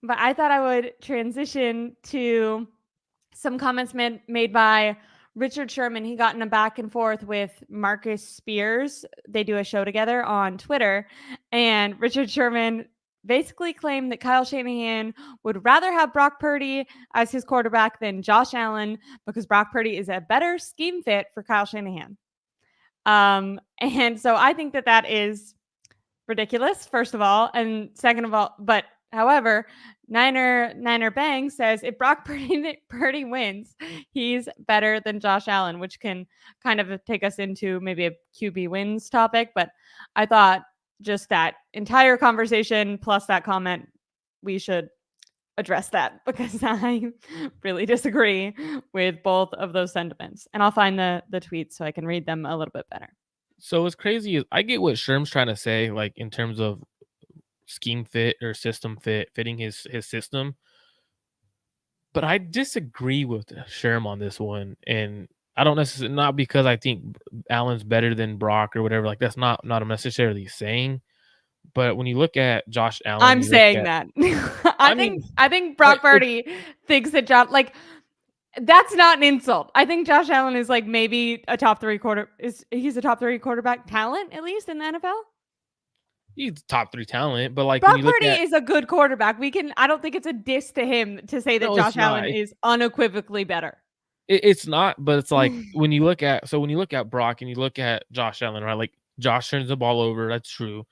But I thought I would transition to some comments made by Richard Sherman. He got in a back and forth with Marcus Spears. They do a show together on Twitter. And Richard Sherman basically claimed that Kyle Shanahan would rather have Brock Purdy as his quarterback than Josh Allen, because Brock Purdy is a better scheme fit for Kyle Shanahan. And so I think that is ridiculous, first of all. And second of all, but however, Niner Bang says if Brock Purdy wins, he's better than Josh Allen, which can kind of take us into maybe a QB wins topic. But I thought just that entire conversation plus that comment, we should address that, because I really disagree with both of those sentiments. And I'll find the tweets so I can read them a little bit better. So what's crazy is I get what Sherm's trying to say, in terms of scheme fit or system fitting his system. But I disagree with Sherm on this one. And I don't necessarily, not because I think Allen's better than Brock or whatever. That's not I'm necessarily saying. But when you look at Josh Allen, I'm saying that. I think Brock Purdy thinks that Josh, that's not an insult. I think Josh Allen is maybe a top 3 he's a top 3 quarterback talent, at least in the NFL. He's top 3 talent, but Brock Purdy is a good quarterback. I don't think it's a diss to him to say that Josh Allen is unequivocally better. It's not, but it's when you look at Brock and you look at Josh Allen, right? Josh turns the ball over. That's true.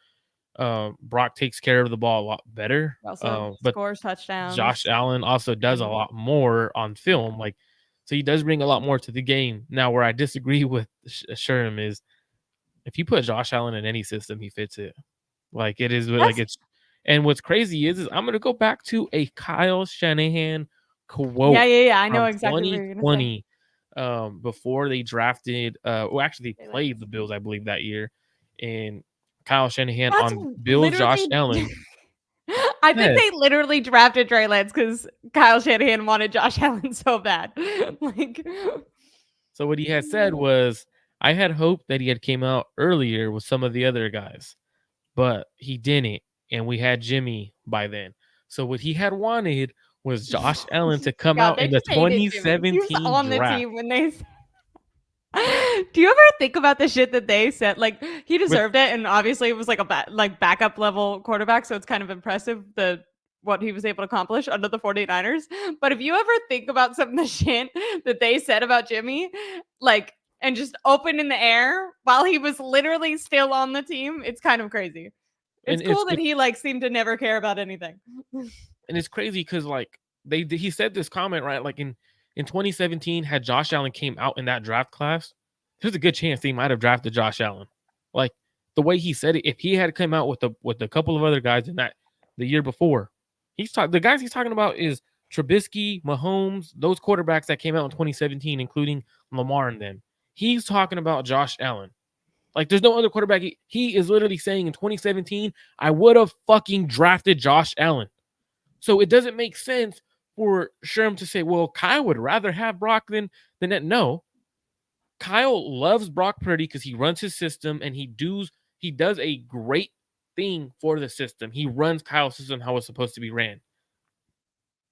Brock takes care of the ball a lot better. Also scores touchdowns. Josh Allen also does a lot more on film. So he does bring a lot more to the game. Now, where I disagree with Sherm is if you put Josh Allen in any system, he fits it. It is it's. And what's crazy is I'm going to go back to a Kyle Shanahan quote. Yeah. I know exactly what you're going to say. Before they drafted, actually they played the Bills, I believe, that year. And Kyle Shanahan That's on Bill's Josh literally Allen. I think Yes. they literally drafted Trey Lance because Kyle Shanahan wanted Josh Allen so bad. Like, So what he had said was, I had hoped that he had came out earlier with some of the other guys, but he didn't, and we had Jimmy by then. So what he had wanted was Josh Allen to come God, out they in the just hated Jimmy. He was 2017 on the draft team when they. Do you ever think about the shit that they said? Like he with deserved it, and obviously it was like like backup level quarterback, so it's kind of impressive what he was able to accomplish under the 49ers. But if you ever think about some of the shit that they said about Jimmy, like and just open in the air while he was literally still on the team, it's kind of crazy. It's and cool that he like seemed to never care about anything. it's crazy because like he said this comment, right? Like in 2017, had Josh Allen came out in that draft class, there's a good chance he might have drafted Josh Allen. Like the way he said it, if he had come out with a couple of other guys in that the year before, the guys he's talking about is Trubisky, Mahomes, those quarterbacks that came out in 2017, including Lamar and them. He's talking about Josh Allen. Like there's no other quarterback. He is literally saying in 2017, I would have fucking drafted Josh Allen. So it doesn't make sense for Sherm to say, well, Kyle would rather have Brock than that. No, Kyle loves Brock Purdy because he runs his system and he does a great thing for the system. He runs Kyle's system how it's supposed to be ran.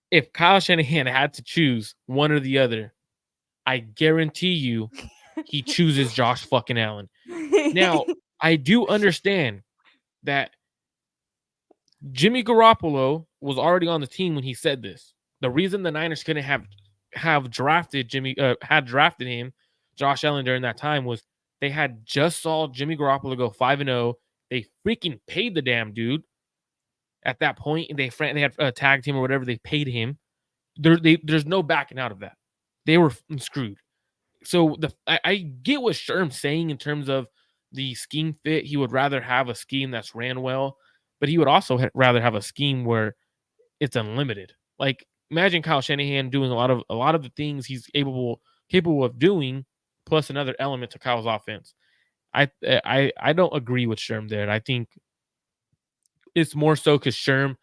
If Kyle Shanahan had to choose one or the other, I guarantee you he chooses Josh fucking Allen. Now, I do understand that Jimmy Garoppolo was already on the team when he said this. The reason the Niners couldn't have drafted him, Josh Allen, during that time was they had just saw Jimmy Garoppolo go 5-0. They freaking paid the damn dude at that point, and they had tagged him or whatever. They paid him. There's no backing out of that. They were screwed. So I get what Sherm's saying in terms of the scheme fit. He would rather have a scheme that's ran well, but he would also rather have a scheme where it's unlimited. Like imagine Kyle Shanahan doing a lot of the things he's capable of doing, plus another element to Kyle's offense. I don't agree with Sherm there. I think it's more so because Sherm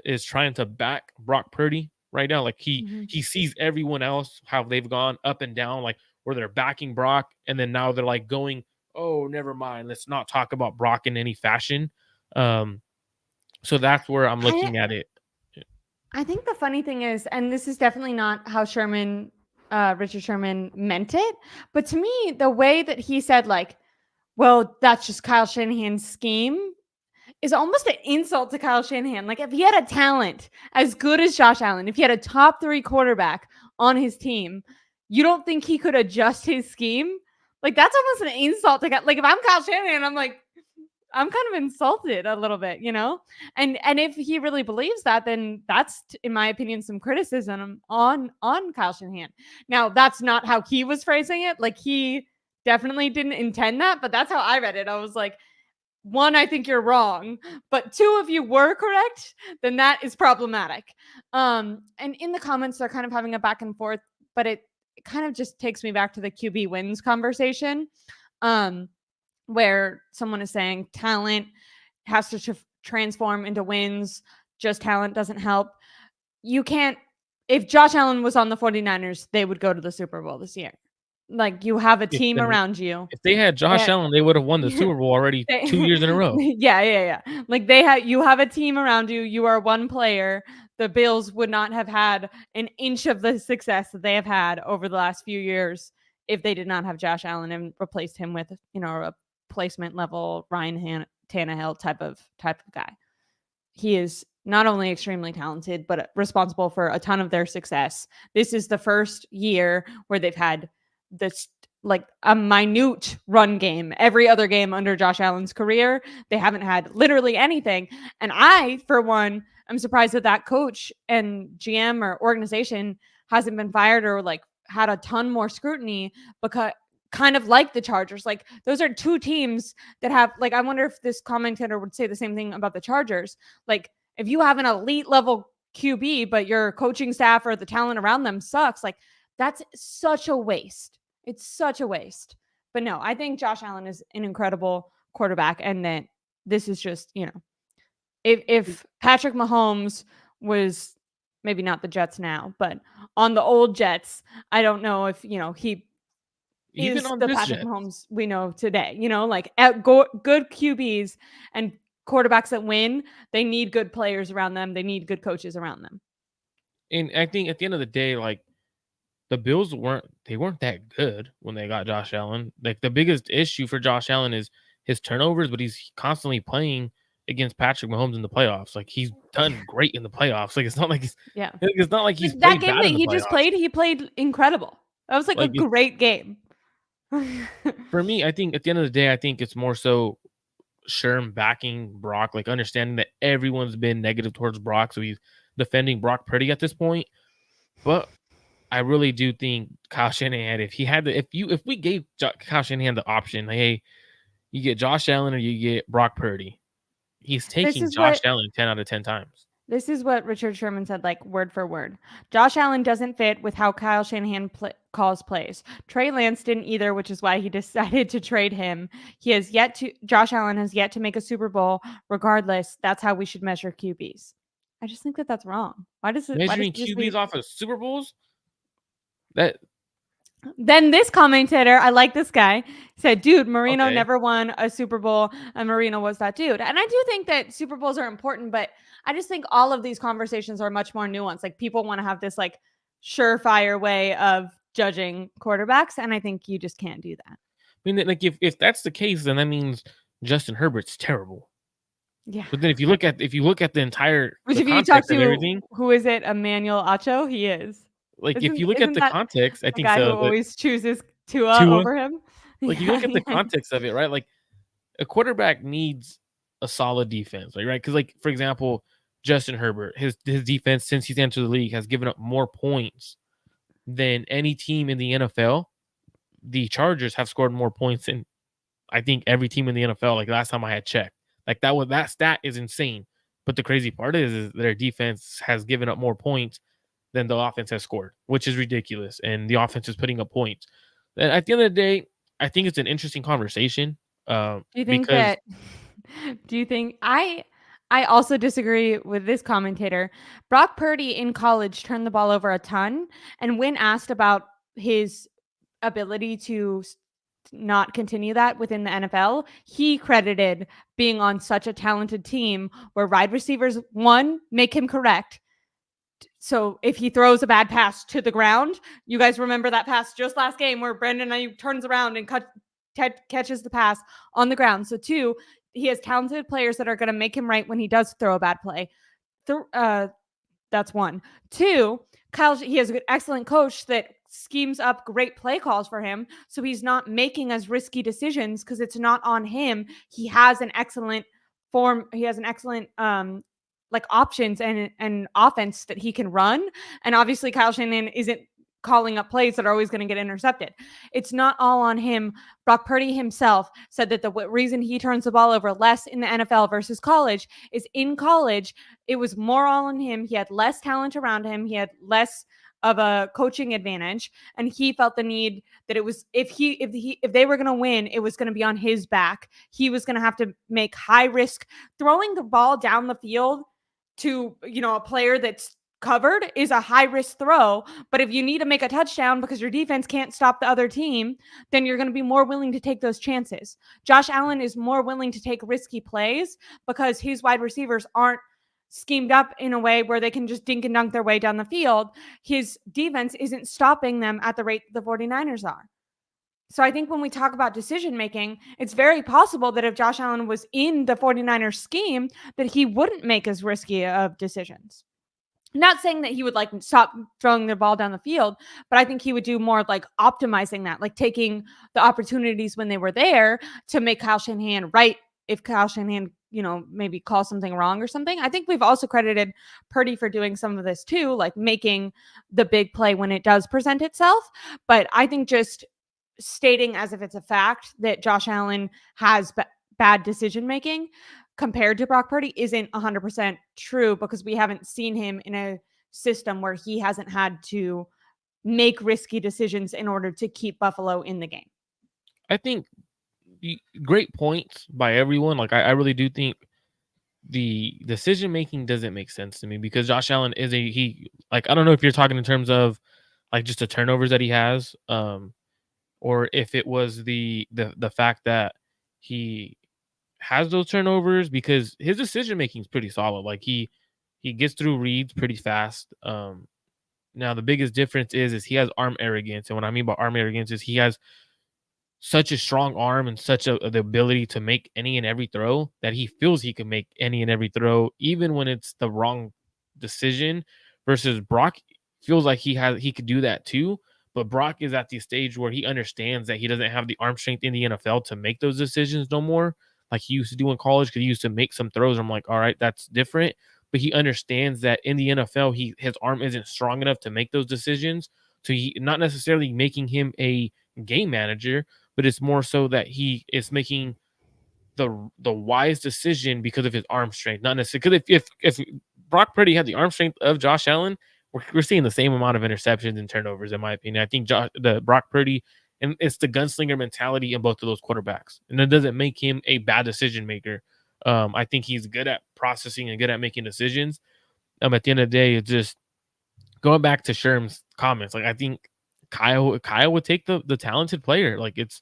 is trying to back Brock Purdy right now. Like he sees everyone else how they've gone up and down, like where they're backing Brock, and then now they're like going, oh, never mind, let's not talk about Brock in any fashion. So that's where I'm looking at it. I think the funny thing is, and this is definitely not how Richard Sherman meant it, but to me, the way that he said, like, well, that's just Kyle Shanahan's scheme is almost an insult to Kyle Shanahan. Like, if he had a talent as good as Josh Allen, if he had a top 3 quarterback on his team, you don't think he could adjust his scheme? Like, that's almost an insult to like, if I'm Kyle Shanahan, I'm like, I'm kind of insulted a little bit, you know? And if he really believes that, then that's, in my opinion, some criticism on Kyle Shanahan. Now, that's not how he was phrasing it. Like, he definitely didn't intend that, but that's how I read it. I was like, 1, I think you're wrong, but 2, if you were correct, then that is problematic. And in the comments, they're kind of having a back and forth, but it kind of just takes me back to the QB wins conversation. Where someone is saying talent has to transform into wins. Just talent doesn't help. You can't, if Josh Allen was on the 49ers, they would go to the Super Bowl this year. Like, you have a team around you. If they had Josh Allen, they would have won the Super Bowl already 2 years in a row. Yeah. Like, you have a team around you. You are one player. The Bills would not have had an inch of the success that they have had over the last few years if they did not have Josh Allen and replaced him with, a placement level Ryan Tannehill type of guy. He is not only extremely talented, but responsible for a ton of their success. This is the first year where they've had this like a minute run game. Every other game under Josh Allen's career, they haven't had literally anything. And I, for one, I'm surprised that coach and GM or organization hasn't been fired or like had a ton more scrutiny, because kind of like the Chargers. Like, those are 2 teams that have, like, I wonder if this commentator would say the same thing about the Chargers. Like, if you have an elite level QB, but your coaching staff or the talent around them sucks, like, that's such a waste. It's such a waste. But no, I think Josh Allen is an incredible quarterback, and that this is just, if Patrick Mahomes was maybe not the Jets now, but on the old Jets, I don't know if, he Even is on the this Patrick jet, Mahomes we know today, like good QBs and quarterbacks that win, they need good players around them. They need good coaches around them. and I think at the end of the day, like the Bills weren't that good when they got Josh Allen. Like the biggest issue for Josh Allen is his turnovers, but he's constantly playing against Patrick Mahomes in the playoffs. Like he's done great in the playoffs. Like Yeah. it's not like he's Like that played game bad that in the he just playoffs. played, he played incredible. That was like a Like great game. for me, I think at the end of the day, I think it's more so Sherm backing Brock, like understanding that everyone's been negative towards Brock, so he's defending Brock Purdy at this point. But I really do think Kyle Shanahan, if we gave Kyle Shanahan the option, like, hey, you get Josh Allen or you get Brock Purdy, he's This taking is Josh what Allen 10 out of 10 times. This is what Richard Sherman said, like word for word. Josh Allen doesn't fit with how Kyle Shanahan calls plays. Trey Lance didn't either, which is why he decided to trade him. Josh Allen has yet to make a Super Bowl. Regardless, that's how we should measure QBs. I just think that that's wrong. Why does it Measuring just QBs off of Super Bowls, that Then this commentator, I like this guy, said, dude, Marino okay. never won a Super Bowl, and Marino was that dude. And I do think that Super Bowls are important, but I just think all of these conversations are much more nuanced. Like people want to have this like surefire way of judging quarterbacks, and I think you just can't do that. I mean, like if that's the case, then that means Justin Herbert's terrible. Yeah. But then if you look at the Which if you talk context of to, everything, who is it, Emmanuel Acho, he is. like if you look at Isn't the that context, I the think guy who so. But always chooses Tua Tua, over him? like you Yeah, look at the yeah. context of it, right? Like a quarterback needs a solid defense, like, right? Because, like, for example, Justin Herbert, his defense since he's entered the league has given up more points than any team in the NFL. The Chargers have scored more points than I think every team in the NFL. Like last time I had checked, like that stat is insane. But the crazy part is their defense has given up more points than the offense has scored, which is ridiculous. And the offense is putting up points. And at the end of the day, I think it's an interesting conversation. Do you think Because that do you think I also disagree with this commentator. Brock Purdy in college turned the ball over a ton, and when asked about his ability to not continue that within the NFL, he credited being on such a talented team where wide receivers, one, make him correct. So if he throws a bad pass to the ground, you guys remember that pass just last game where Brandon Ayuk turns around and catches the pass on the ground. So two, he has talented players that are going to make him right when he does throw a bad play. That's one. Two, he has an excellent coach that schemes up great play calls for him. So he's not making as risky decisions because it's not on him. He has an excellent form. He has an excellent like options and offense that he can run. And obviously Kyle Shanahan isn't calling up plays that are always going to get intercepted. It's not all on him. Brock Purdy himself said that the reason he turns the ball over less in the NFL versus college is in college, it was more all on him. He had less talent around him. He had less of a coaching advantage, and he felt the need that it was if they were going to win, it was going to be on his back. He was going to have to make high risk throwing the ball down the field to, a player that's covered is a high risk throw. But if you need to make a touchdown because your defense can't stop the other team, then you're going to be more willing to take those chances. Josh Allen is more willing to take risky plays because his wide receivers aren't schemed up in a way where they can just dink and dunk their way down the field. His defense isn't stopping them at the rate the 49ers are. So I think when we talk about decision making, it's very possible that if Josh Allen was in the 49ers scheme, that he wouldn't make as risky of decisions. Not saying that he would like stop throwing the ball down the field, but I think he would do more like optimizing that, like taking the opportunities when they were there to make Kyle Shanahan right. If Kyle Shanahan, maybe call something wrong or something. I think we've also credited Purdy for doing some of this too, like making the big play when it does present itself. But I think just stating as if it's a fact that Josh Allen has bad decision making compared to Brock Purdy isn't 100% true because we haven't seen him in a system where he hasn't had to make risky decisions in order to keep Buffalo in the game. I think great points by everyone. Like I really do think the decision making doesn't make sense to me because Josh Allen is I don't know if you're talking in terms of like just the turnovers that he has, or if it was the fact that he has those turnovers because his decision making is pretty solid. Like he gets through reads pretty fast. Now the biggest difference is he has arm arrogance, and what I mean by arm arrogance is he has such a strong arm and such the ability to make any and every throw that he feels he can make any and every throw, even when it's the wrong decision. Versus Brock feels like he could do that too, but Brock is at the stage where he understands that he doesn't have the arm strength in the NFL to make those decisions no more, like he used to do in college. Because he used to make some throws. I'm like, all right, that's different. But he understands that in the NFL, his arm isn't strong enough to make those decisions. So he not necessarily making him a game manager, but it's more so that he is making the wise decision because of his arm strength, not necessarily because if Brock Purdy had the arm strength of Josh Allen, we're seeing the same amount of interceptions and turnovers, in my opinion. I think the Brock Purdy, and it's the gunslinger mentality in both of those quarterbacks, and it doesn't make him a bad decision maker. I think he's good at processing and good at making decisions. At the end of the day, it's just going back to Sherm's comments. Like I think Kyle would take the talented player. Like it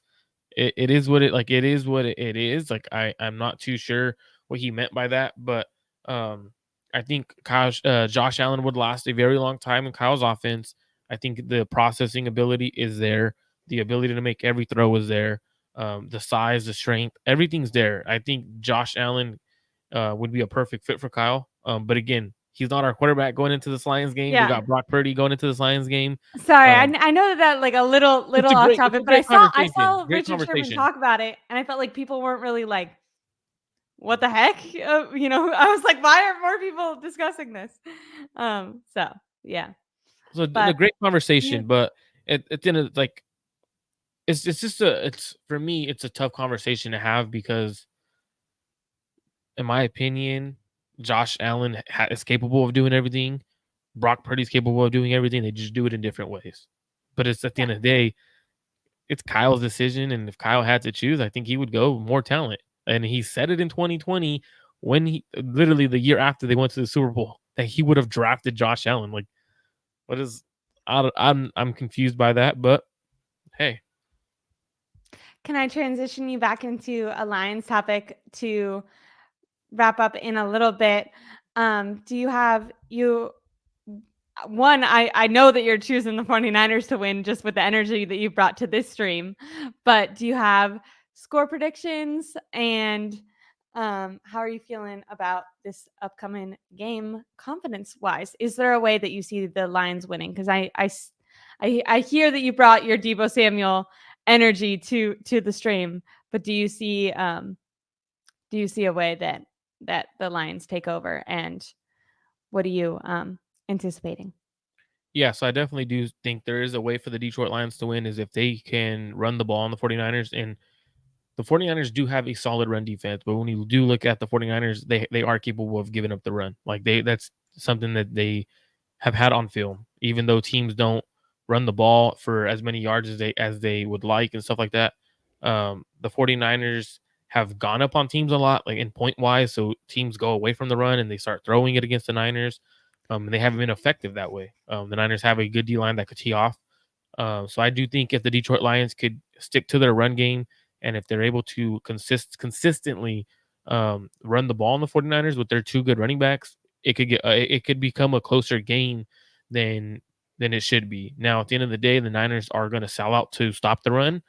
is what it is what it is. Like I'm not too sure what he meant by that, but I think Josh Allen would last a very long time in Kyle's offense. I think the processing ability is there, the ability to make every throw is there, the size, the strength, everything's there. I think Josh Allen would be a perfect fit for Kyle. But again, he's not our quarterback going into this Lions game. We got Brock Purdy going into this Lions game. Sorry, I know that like a little off topic, but I saw Richard Sherman talk about it, and I felt like people weren't really like, "What the heck?" I was like, "Why are more people discussing this?" So yeah. So a great conversation, but at the end of like, it's just for me, it's a tough conversation to have because, in my opinion, Josh Allen is capable of doing everything. Brock Purdy's capable of doing everything. They just do it in different ways. But it's at the end of the day, it's Kyle's decision. And if Kyle had to choose, I think he would go more talent. And he said it in 2020 when he literally the year after they went to the Super Bowl that he would have drafted Josh Allen. Like, what is I'm confused by that, but hey. Can I transition you back into a Lions topic to wrap up in a little bit? Do you have one, I know that you're choosing the 49ers to win just with the energy that you brought to this stream, but do you have score predictions and how are you feeling about this upcoming game confidence wise? Is there a way that you see the Lions winning? Because I hear that you brought your Deebo Samuel energy to the stream, but do you see a way that the Lions take over, and what are you anticipating? Yeah, so I definitely do think there is a way for the Detroit Lions to win is if they can run the ball on the 49ers. And the 49ers do have a solid run defense, but when you do look at the 49ers, they are capable of giving up the run. Like that's something that they have had on film, even though teams don't run the ball for as many yards as they would like and stuff like that. The 49ers have gone up on teams a lot, like in point wise. So teams go away from the run and they start throwing it against the Niners. And they haven't been effective that way. The Niners have a good D line that could tee off. So I do think if the Detroit Lions could stick to their run game and if they're able to consistently run the ball on the 49ers with their two good running backs, it could become a closer game than it should be. Now, at the end of the day, the Niners are going to sell out to stop the run.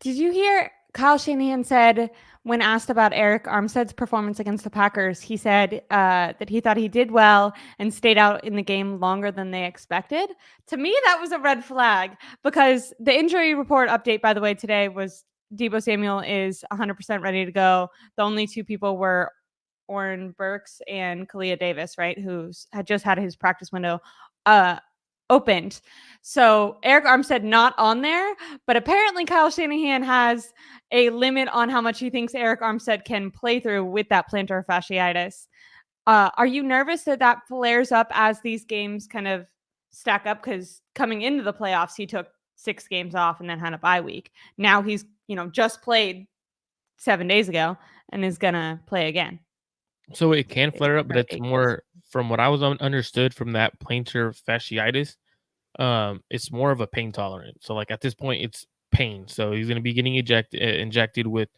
Did you hear Kyle Shanahan said when asked about Eric Armstead's performance against the Packers, he said that he thought he did well and stayed out in the game longer than they expected? To me, that was a red flag because the injury report update, by the way, today was Deebo Samuel is 100% ready to go. The only two people were Oren Burks and Kalia Davis, right, who had just had his practice window opened. So Eric Armstead not on there, but apparently Kyle Shanahan has a limit on how much he thinks Eric Armstead can play through with that plantar fasciitis. Are you nervous that flares up as these games kind of stack up? Because coming into the playoffs, he took 6 games off and then had a bye week. Now he's, just played 7 days ago and is gonna play again. So it can flare up, but For it's 8 days. more from what I was understood from that plantar fasciitis. It's more of a pain tolerance. So like at this point, it's pain. So he's gonna be getting injected with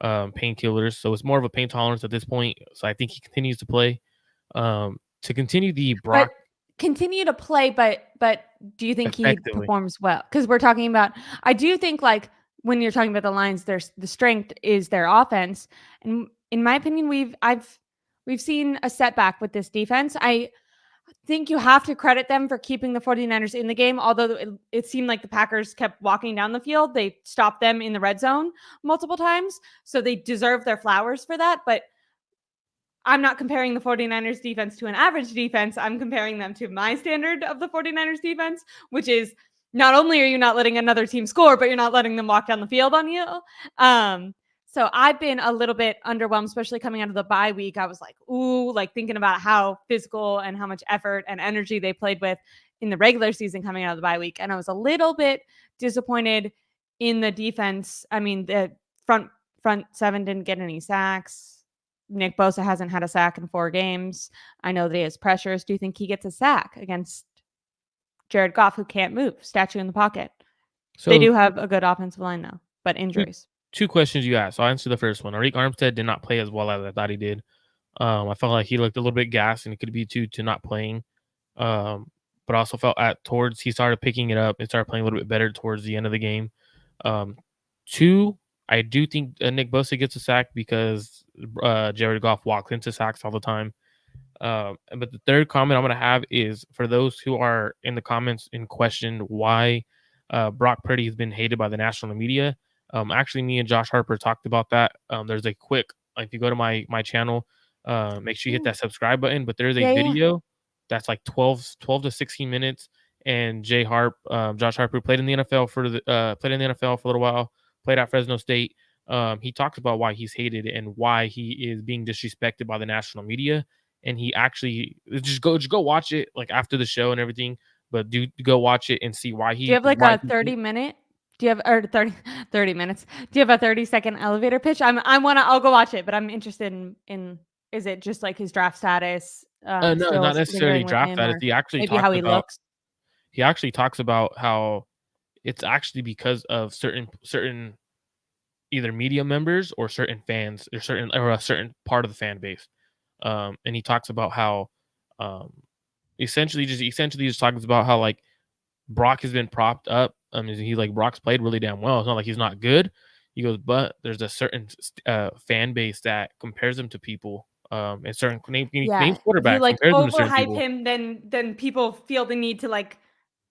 painkillers. So it's more of a pain tolerance at this point. So I think he continues to play. To continue the But Brock continue to play, but do you think he effectively. performs well? Because we're talking about, I do think like when you're talking about the Lions, there's the strength is their offense. And in my opinion, we've seen a setback with this defense. I think you have to credit them for keeping the 49ers in the game, although it seemed like the Packers kept walking down the field. They stopped them in the red zone multiple times. So they deserve their flowers for that. But I'm not comparing the 49ers defense to an average defense. I'm comparing them to my standard of the 49ers defense, which is not only are you not letting another team score, but you're not letting them walk down the field on you. So I've been a little bit underwhelmed, especially coming out of the bye week. I was like, ooh, like thinking about how physical and how much effort and energy they played with in the regular season coming out of the bye week. And I was a little bit disappointed in the defense. I mean, the front seven didn't get any sacks. Nick Bosa hasn't had a sack in 4 games. I know that he has pressures. Do you think he gets a sack against Jared Goff, who can't move, statue in the pocket? They So do have a good offensive line, though, but two, injuries. two questions you asked. So I'll answer the first one. Arik Armstead did not play as well as I thought he did. I felt like he looked a little bit gassed, and it could be due to not playing. But I also felt towards he started picking it up and started playing a little bit better towards the end of the game. Um, 2, I do think Nick Bosa gets a sack because Jared Goff walks into sacks all the time. But the third comment I'm going to have is for those who are in the comments in question why Brock Purdy has been hated by the national media. Actually, me and Josh Harper talked about that. There's a quick, if you go to my channel, make sure you hit that subscribe button. But there's a video that's like 12 to 16 minutes. And Josh Harper played in the NFL for a little while, played at Fresno State. He talks about why he's hated and why he is being disrespected by the national media. And he actually just go watch it like after the show and everything. But do go watch it and see why Do you have like a 30-minute? Do you have or 30 minutes? Do you have a 30-second elevator pitch? I'll go watch it, but I'm interested in is it just like his draft status? No, Still not necessarily lingering with draft him, status. or maybe how He actually talks about how it's actually because of certain either media members or certain fans or a certain part of the fan base. And he talks about how essentially just talks about how like Brock has been propped up. Brock's played really damn well. It's not like he's not good. He goes, but there's a certain fan base that compares him to people. And certain name If you quarterbacks like compares him to certain overhype people. him, then people feel the need to like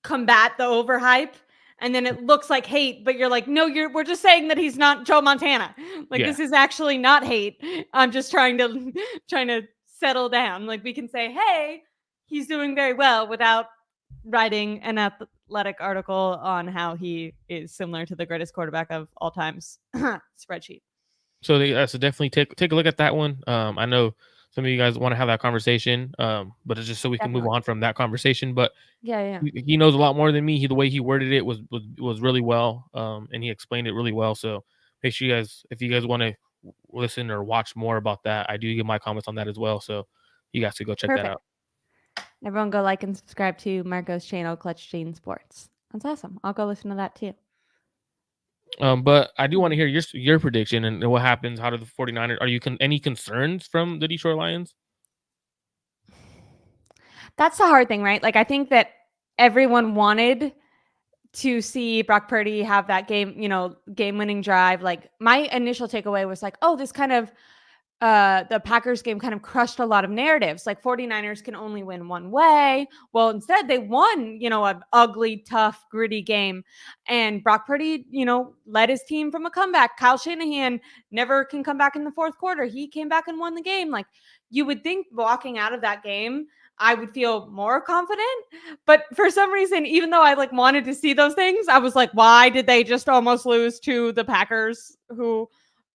combat the overhype, and then it looks like hate, but you're like, no, we're just saying that he's not Joe Montana. Like Yeah. this is actually not hate. I'm just trying to settle down. Like we can say, hey, he's doing very well without writing an athletic article on how he is similar to the greatest quarterback of all times spreadsheet. So definitely take a look at that one. I know some of you guys want to have that conversation, but it's just so we can move on from that conversation. But Yeah. he knows a lot more than me. The way he worded it was really well, and he explained it really well. So make sure if you guys want to listen or watch more about that, I do give my comments on that as well. So you guys could go check that out. Everyone go like and subscribe to Marco's channel, Clutch Gene Sports. That's awesome. I'll go listen to that too. But I do want to hear your prediction and what happens. How do the 49ers? Are you any concerns from the Detroit Lions? That's the hard thing, right? Like I think that everyone wanted to see Brock Purdy have that game-winning drive. Like my initial takeaway was like, oh, this kind of the Packers game kind of crushed a lot of narratives. Like 49ers can only win one way. Well, instead they won, an ugly, tough, gritty game. And Brock Purdy, led his team from a comeback. Kyle Shanahan never can come back in the fourth quarter. He came back and won the game. Like you would think walking out of that game, I would feel more confident. But for some reason, even though I wanted to see those things, I was like, why did they just almost lose to the Packers, who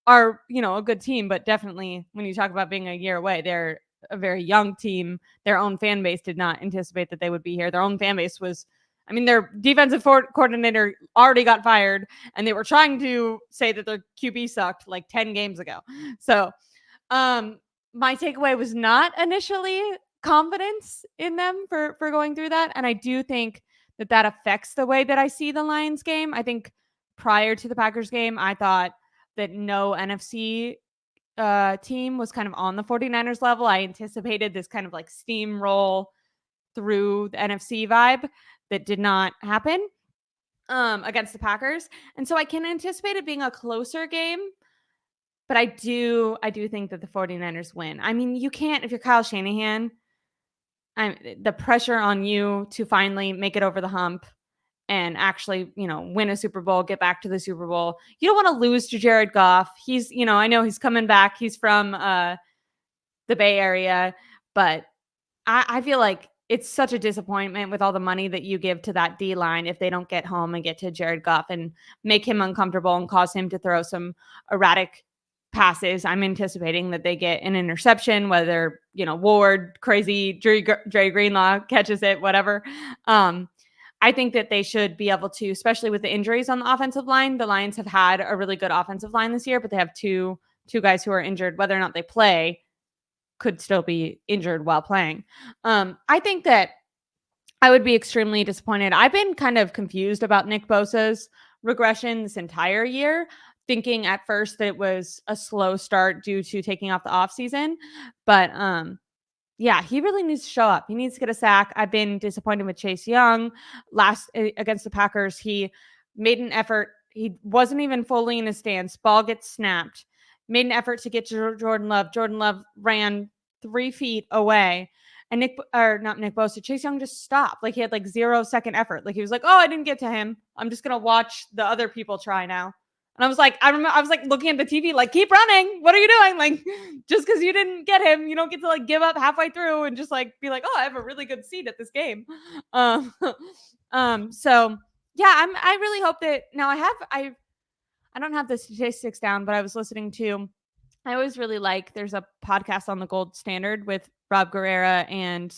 are, a good team, but definitely when you talk about being a year away, they're a very young team. Their own fan base did not anticipate that they would be here. Their own fan base was I mean, their defensive coordinator already got fired, and they were trying to say that their QB sucked like 10 games ago. So my takeaway was not initially confidence in them for going through that. And I do think that affects the way that I see the Lions game. I think prior to the Packers game, I thought that no NFC team was kind of on the 49ers level. I anticipated this kind of like steamroll through the NFC vibe that did not happen against the Packers. And so I can anticipate it being a closer game. But I do think that the 49ers win. I mean, you can't, if you're Kyle Shanahan, the pressure on you to finally make it over the hump and actually, win a Super Bowl, get back to the Super Bowl. You don't want to lose to Jared Goff. He's, I know he's coming back. He's from the Bay Area, but I feel like it's such a disappointment with all the money that you give to that D line if they don't get home and get to Jared Goff and make him uncomfortable and cause him to throw some erratic passes. I'm anticipating that they get an interception, whether, Ward, crazy, Dre Greenlaw catches it, whatever. I think that they should be able to, especially with the injuries on the offensive line. The Lions have had a really good offensive line this year, but they have two guys who are injured. Whether or not they play could still be injured while playing. I think that I would be extremely disappointed. I've been kind of confused about Nick Bosa's regression this entire year, thinking at first that it was a slow start due to taking off the offseason. But yeah, he really needs to show up. He needs to get a sack. I've been disappointed with Chase Young. Last against the Packers, he made an effort. He wasn't even fully in his stance. Ball gets snapped. Made an effort to get to Jordan Love. Jordan Love ran 3 feet away. And not Nick Bosa, Chase Young just stopped. Like he had like 0-second effort. Like he was like, oh, I didn't get to him. I'm just going to watch the other people try now. And I was like, I was like looking at the TV, like, keep running. What are you doing? Like, just because you didn't get him, you don't get to like give up halfway through and just like be like, oh, I have a really good seat at this game. So yeah, I really hope that now I don't have the statistics down, but I was listening to, I always really like, there's a podcast on the Gold Standard with Rob Guerrera and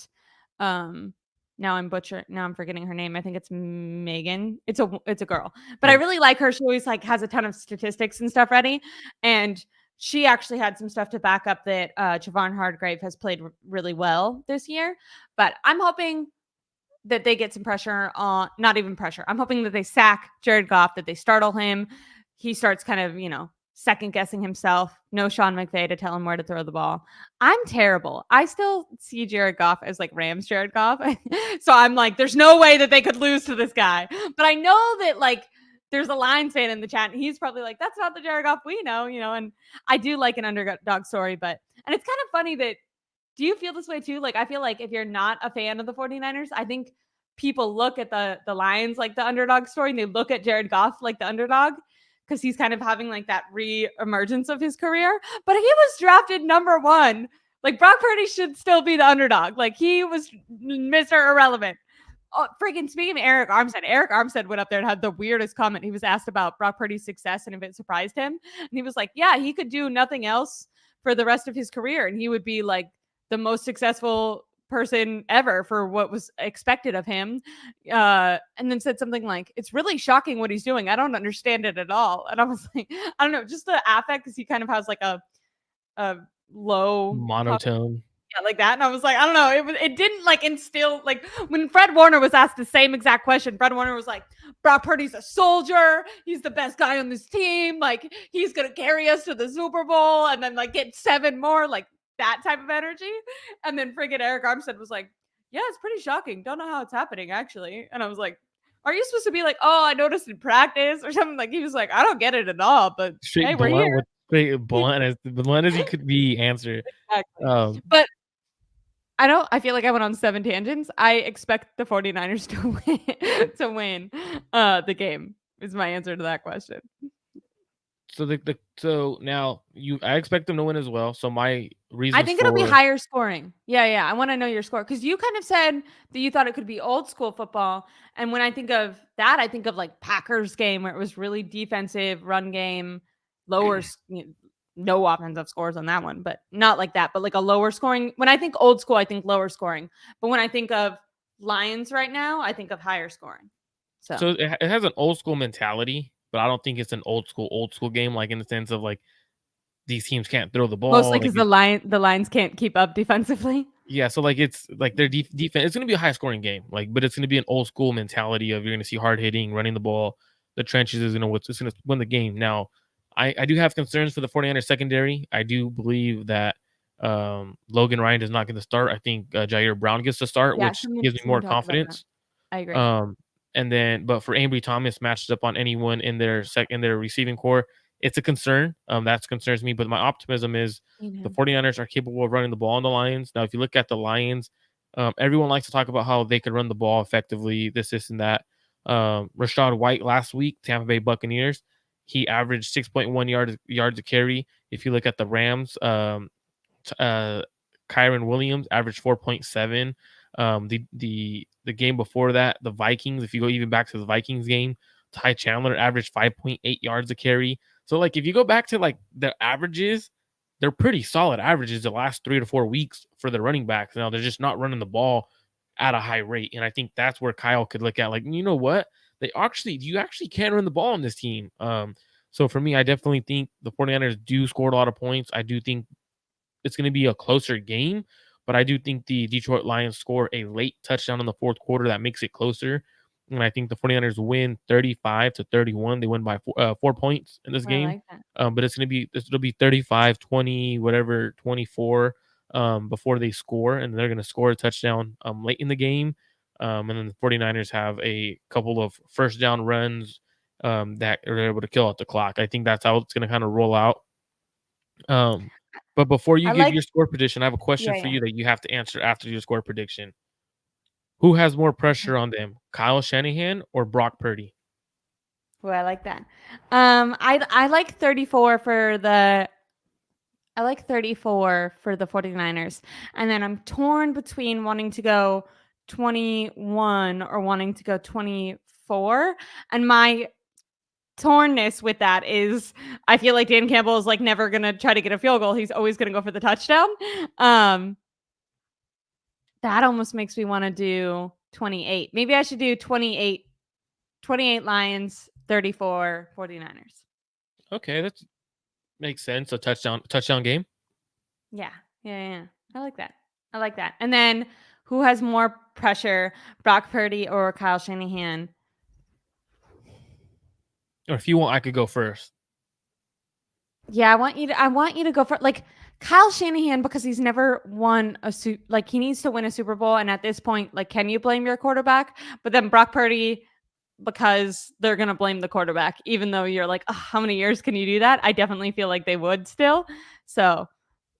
now I'm forgetting her name. I think it's Megan. It's a girl, but I really like her. She always like has a ton of statistics and stuff ready. And she actually had some stuff to back up that Javon Hargrave has played really well this year. But I'm hoping that they get some pressure on, not even pressure. I'm hoping that they sack Jared Goff, that they startle him. He starts kind of, second guessing himself. No Sean McVay to tell him where to throw the ball. I'm terrible. I still see Jared Goff as like Rams Jared Goff. So I'm like, there's no way that they could lose to this guy. But I know that like there's a Lions fan in the chat and he's probably like, that's not the Jared Goff we know, and I do like an underdog story, and it's kind of funny that, do you feel this way too? Like, I feel like if you're not a fan of the 49ers, I think people look at the Lions like the underdog story and they look at Jared Goff like the underdog, because he's kind of having like that re-emergence of his career. But he was drafted number 1. Like Brock Purdy should still be the underdog. Like he was Mr. Irrelevant. Oh, freaking speaking of Eric Armstead went up there and had the weirdest comment. He was asked about Brock Purdy's success and if it surprised him. And he was like, yeah, he could do nothing else for the rest of his career. And he would be like the most successful person ever for what was expected of him, and then said something like, it's really shocking what he's doing. I don't understand it at all. And I was like, I don't know, just the affect, because he kind of has like a low monotone, like that. And I was like, I don't know, it didn't like instill, like when Fred Warner was asked the same exact question, Fred Warner was like, Brock Purdy's a soldier, he's the best guy on this team, like he's gonna carry us to the Super Bowl and then like get 7 more, like that type of energy. And then friggin' Eric Armstead was like, yeah, it's pretty shocking. Don't know how it's happening, actually. And I was like, are you supposed to be like, oh, I noticed in practice or something? Like, he was like, I don't get it at all, but straight hey, we're here. Blunt as he could be answered. Exactly. But I feel like I went on 7 tangents. I expect the 49ers to win the game is my answer to that question. So now I expect them to win as well. So my reason, I think it'll be higher scoring. Yeah. I want to know your score, because you kind of said that you thought it could be old school football. And when I think of that, I think of like Packers game where it was really defensive, run game, lower, no offensive scores on that one, but not like that, but like a lower scoring. When I think old school, I think lower scoring. But when I think of Lions right now, I think of higher scoring. So it has an old school mentality, but I don't think it's an old school game, like in the sense of like these teams can't throw the Mostly ball. Like because the Lions can't keep up defensively. yeah, so like it's like their defense. It's going to be a high scoring game, like, but it's going to be an old school mentality of you're going to see hard hitting, running the ball. The trenches is going to what's going to win the game. Now, I do have concerns for the 49ers secondary. I do believe that Logan Ryan is not going to start. I think Jair Brown gets to start, Yeah, which gives me more someone talked about that. confidence. I agree. And then, but for Ambry Thomas matched up on anyone in their receiving core, it's a concern. That concerns me. But my optimism is the 49ers are capable of running the ball on the Lions. Now, if you look at the Lions, everyone likes to talk about how they could run the ball effectively, this and that. Rashad White last week, Tampa Bay Buccaneers, he averaged 6.1 yards a carry. If you look at the Rams, Kyron Williams averaged 4.7. The game before that, the Vikings, if you go even back to the Vikings game, Ty Chandler averaged 5.8 yards a carry. So like if you go back to like the averages, they're pretty solid averages the last 3 to 4 weeks for the running backs. Now they're just not running the ball at a high rate. And I think that's where Kyle could look at like, you know what? You actually can run the ball on this team. So for me, I definitely think the 49ers do score a lot of points. I do think it's going to be a closer game, but I do think the Detroit Lions score a late touchdown in the fourth quarter that makes it closer. And I think the 49ers win 35-31. They win by 4 points in this game. I like that. But it'll be 35-20, whatever, 24 before they score. And they're going to score a touchdown late in the game. And then the 49ers have a couple of first down runs that are able to kill out the clock. I think that's how it's going to kind of roll out. But before you give your score prediction, I have a question for you that you have to answer after your score prediction. Who has more pressure on them, Kyle Shanahan or Brock Purdy? Well, I like that. I like 34 for the 49ers. And then I'm torn between wanting to go 21 or wanting to go 24. And my tornness with that is I feel like Dan Campbell is like never going to try to get a field goal. He's always going to go for the touchdown. That almost makes me want to do 28. Maybe I should do 28 Lions, 34 49ers. Okay, that makes sense. A touchdown game. Yeah. I like that. And then who has more pressure, Brock Purdy or Kyle Shanahan? Or if you want, I could go first. Yeah, I want you to go for like Kyle Shanahan because he's never won he needs to win a Super Bowl, and at this point, like, can you blame your quarterback? But then Brock Purdy, because they're gonna blame the quarterback, even though you're like, oh, how many years can you do that? I definitely feel like they would still. So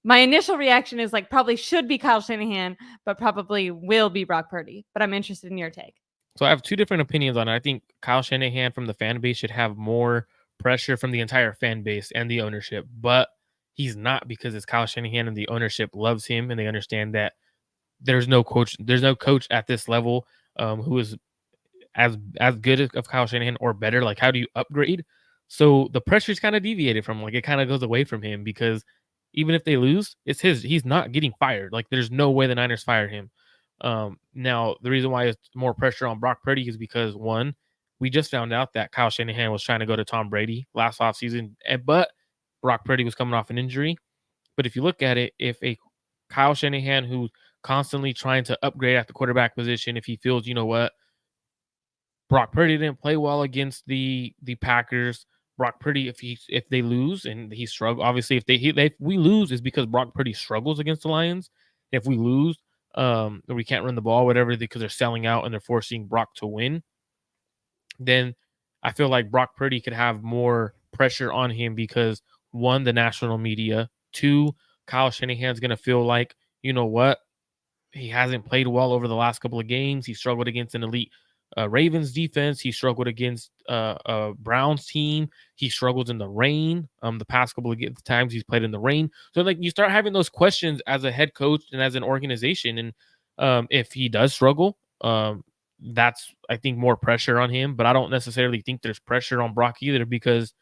my initial reaction is like probably should be Kyle Shanahan, but probably will be Brock Purdy. But I'm interested in your take. So I have two different opinions on it. I think Kyle Shanahan from the fan base should have more pressure from the entire fan base and the ownership, but he's not because it's Kyle Shanahan and the ownership loves him and they understand that there's no coach at this level who is as good as of Kyle Shanahan or better. Like, how do you upgrade? So the pressure's kind of deviated from like it kind of goes away from him because even if they lose, it's he's not getting fired. Like, there's no way the Niners fire him. Now the reason why it's more pressure on Brock Purdy is because one, we just found out that Kyle Shanahan was trying to go to Tom Brady last offseason, but Brock Purdy was coming off an injury. But if you look at it, if a Kyle Shanahan who's constantly trying to upgrade at the quarterback position, if he feels, you know what, Brock Purdy didn't play well against the Packers. Brock Purdy, if they lose and he struggles, obviously if we lose is because Brock Purdy struggles against the Lions. If we lose, we can't run the ball, whatever, because they're selling out and they're forcing Brock to win, then I feel like Brock Purdy could have more pressure on him because one, the national media, two, Kyle Shanahan's going to feel like, you know what, he hasn't played well over the last couple of games. He struggled against an elite Ravens defense. He struggled against a Browns team. He struggled in the rain. The past couple of times he's played in the rain. So like you start having those questions as a head coach and as an organization. And if he does struggle, that's, I think, more pressure on him. But I don't necessarily think there's pressure on Brock either because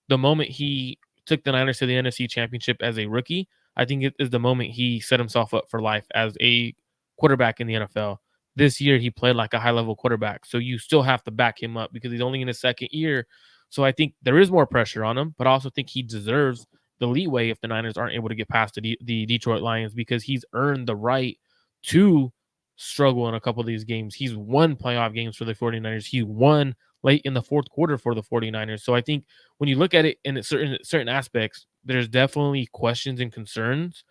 the moment he took the Niners to the NFC Championship as a rookie, I think it is the moment he set himself up for life as a quarterback in the NFL. this year he played like a high-level quarterback. So you still have to back him up because he's only in his second year. So I think there is more pressure on him, but I also think he deserves the leeway if the Niners aren't able to get past the Detroit Lions, because he's earned the right to struggle in a couple of these games. He's won playoff games for the 49ers. He won late in the fourth quarter for the 49ers. So I think when you look at it in certain aspects, there's definitely questions and concerns.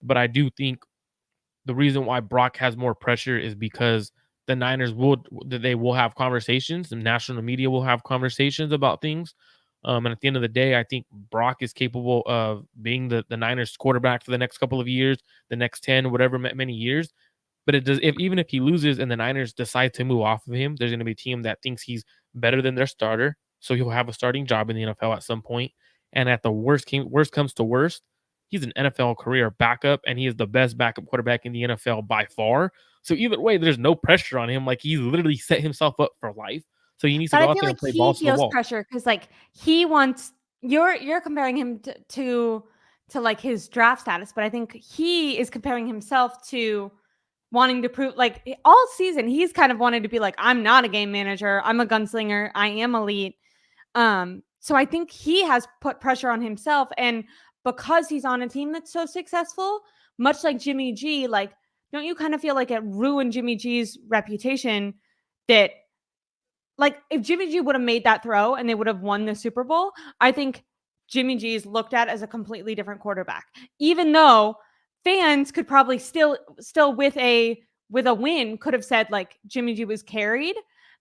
But I do think the reason why Brock has more pressure is because the Niners will have conversations, the national media will have conversations about things. And at the end of the day, I think Brock is capable of being the Niners quarterback for the next couple of years, the next 10, whatever many years. But it does, even if he loses and the Niners decide to move off of him, there's going to be a team that thinks he's better than their starter. So he'll have a starting job in the NFL at some point. And at the worst comes to worst, he's an NFL career backup, and he is the best backup quarterback in the NFL by far. So either way, there's no pressure on him. Like, he's literally set himself up for life. So he needs to But go I out feel there like and play he balls to the feels wall. pressure because like he wants you're comparing him to like his draft status, but I think he is comparing himself to wanting to prove, like, all season he's kind of wanted to be like, I'm not a game manager, I'm a gunslinger, I am elite. So I think he has put pressure on himself, and because he's on a team that's so successful, much like Jimmy G, like, don't you kind of feel like it ruined Jimmy G's reputation that, like, if Jimmy G would have made that throw and they would have won the Super Bowl, I think Jimmy G is looked at as a completely different quarterback. Even though fans could probably still with a win could have said like Jimmy G was carried,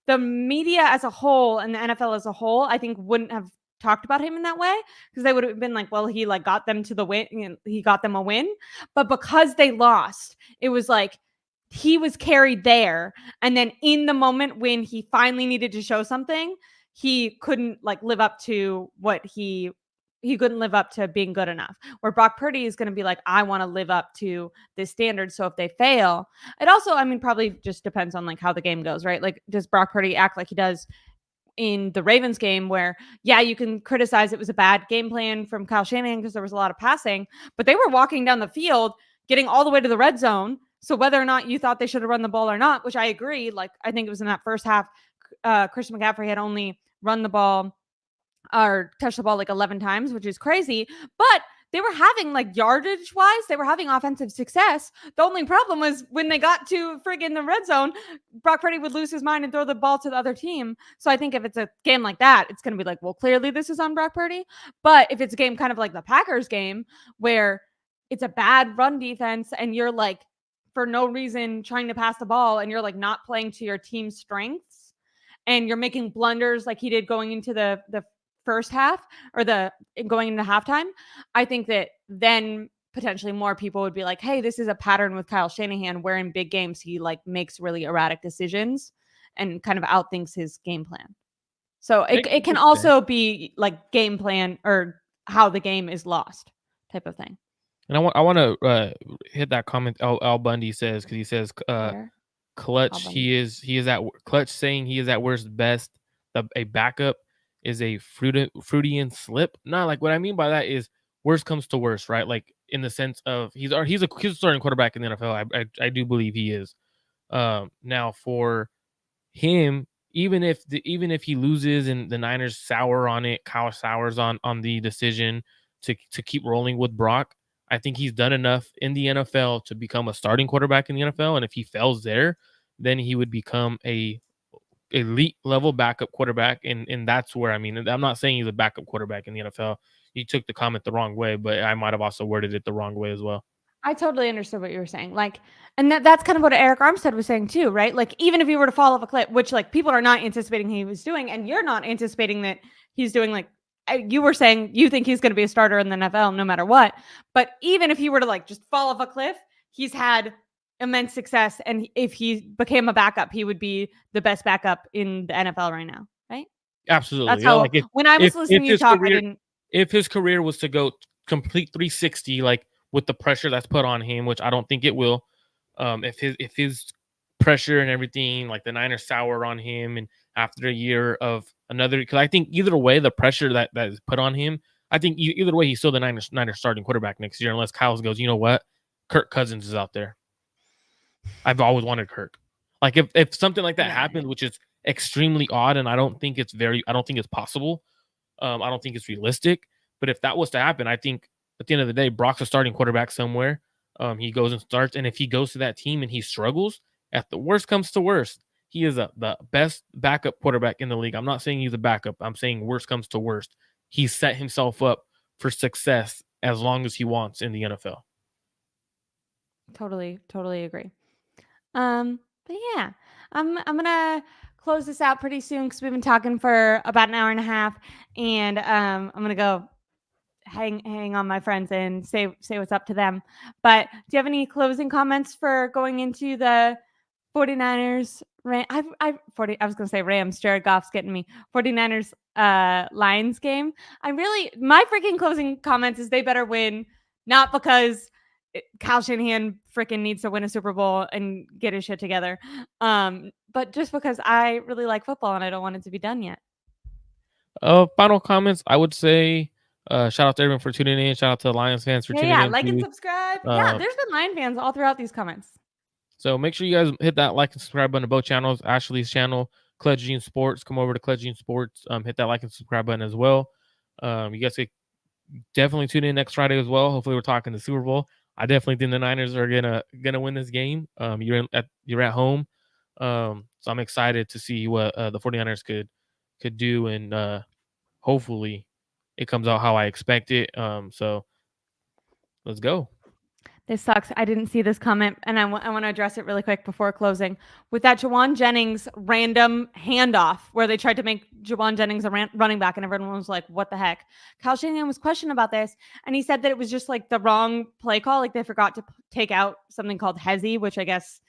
the media as a whole and the NFL as a whole, I think, wouldn't have talked about him in that way, because they would have been like, well, he like got them to the win, you know, he got them a win. But because they lost, it was like he was carried there, and then in the moment when he finally needed to show something, he couldn't like live up to what he couldn't live up to being good enough. Where Brock Purdy is going to be like, I want to live up to this standard. So if they fail, it also, I mean, probably just depends on like how the game goes, right? Like, does Brock Purdy act like he does in the Ravens game, where, yeah, you can criticize it was a bad game plan from Kyle Shanahan because there was a lot of passing, but they were walking down the field, getting all the way to the red zone. So whether or not you thought they should have run the ball or not, which I agree, like, I think it was in that first half, Christian McCaffrey had only run the ball or touched the ball like 11 times, which is crazy. But they were having, like, yardage wise, they were having offensive success. The only problem was when they got to friggin' the red zone, Brock Purdy would lose his mind and throw the ball to the other team. So I think if it's a game like that, it's going to be like, well, clearly this is on Brock Purdy. But if it's a game kind of like the Packers game, where it's a bad run defense and you're like, for no reason trying to pass the ball, and you're like not playing to your team's strengths, and you're making blunders like he did going into the first half, or the going into halftime, I think that then potentially more people would be like, hey, this is a pattern with Kyle Shanahan where in big games he like makes really erratic decisions and kind of outthinks his game plan. So it can also be like game plan or how the game is lost type of thing. And I want to hit that comment Al Bundy says, because he says clutch, he is at clutch, saying he is at worst best a backup is a Freudian slip. Not like, what I mean by that is worst comes to worst, right? Like, in the sense of he's a starting quarterback in the NFL. I do believe he is. Now for him, even if he loses and the Niners sour on it, Kyle sours on the decision to keep rolling with Brock, I think he's done enough in the NFL to become a starting quarterback in the NFL. And if he fails there, then he would become a elite level backup quarterback. And that's where, I mean, I'm not saying he's a backup quarterback in the NFL. You took the comment the wrong way, but I might have also worded it the wrong way as well. I totally understood what you were saying. Like, and that's kind of what Eric Armstead was saying too, right? Like, even if he were to fall off a cliff, which like people are not anticipating he was doing, and you're not anticipating that he's doing, like, you were saying you think he's going to be a starter in the NFL no matter what. But even if he were to like just fall off a cliff, he's had immense success. And if he became a backup, he would be the best backup in the NFL right now, right? Absolutely. That's how, like, when I was listening to you talk, I didn't. If his career was to go complete 360, like with the pressure that's put on him, which I don't think it will, if his pressure and everything, like the Niners sour on him, and after a year of another, because I think either way, the pressure that is put on him, I think either way, he's still the Niners starting quarterback next year, unless Kyle's goes, you know what, Kirk Cousins is out there. I've always wanted Kirk. Like if something like that Yeah. happens, which is extremely odd, and I don't think it's possible. I don't think it's realistic. But if that was to happen, I think at the end of the day, Brock's a starting quarterback somewhere. He goes and starts, and if he goes to that team and he struggles, at the worst comes to worst, he is the best backup quarterback in the league. I'm not saying he's a backup. I'm saying worst comes to worst. He's set himself up for success as long as he wants in the NFL. Totally agree. But yeah, I'm gonna close this out pretty soon because we've been talking for about an hour and a half, and I'm gonna go hang on my friends and say what's up to them. But do you have any closing comments for going into the 49ers? I was gonna say Rams. Jared Goff's getting me. 49ers Lions game. My freaking closing comments is they better win, not because Kyle Shanahan freaking needs to win a Super Bowl and get his shit together, but just because I really like football and I don't want it to be done yet. Final comments. I would say shout out to everyone for tuning in. Shout out to the Lions fans for tuning in. Like and subscribe. There's been Lion fans all throughout these comments. So make sure you guys hit that like and subscribe button to both channels. Ashley's channel, Cledgene Sports. Come over to Cledgene Sports. Hit that like and subscribe button as well. You guys could definitely tune in next Friday as well. Hopefully we're talking the Super Bowl. I definitely think the Niners are gonna win this game. You're at home. So I'm excited to see what the 49ers could do, and hopefully it comes out how I expect it. So let's go. This sucks. I didn't see this comment, and I want to address it really quick before closing. With that Jawan Jennings random handoff where they tried to make Jawan Jennings a running back, and everyone was like, what the heck? Kyle Shanahan was questioned about this, and he said that it was just like the wrong play call. Like they forgot to take out something called hezzy, which I guess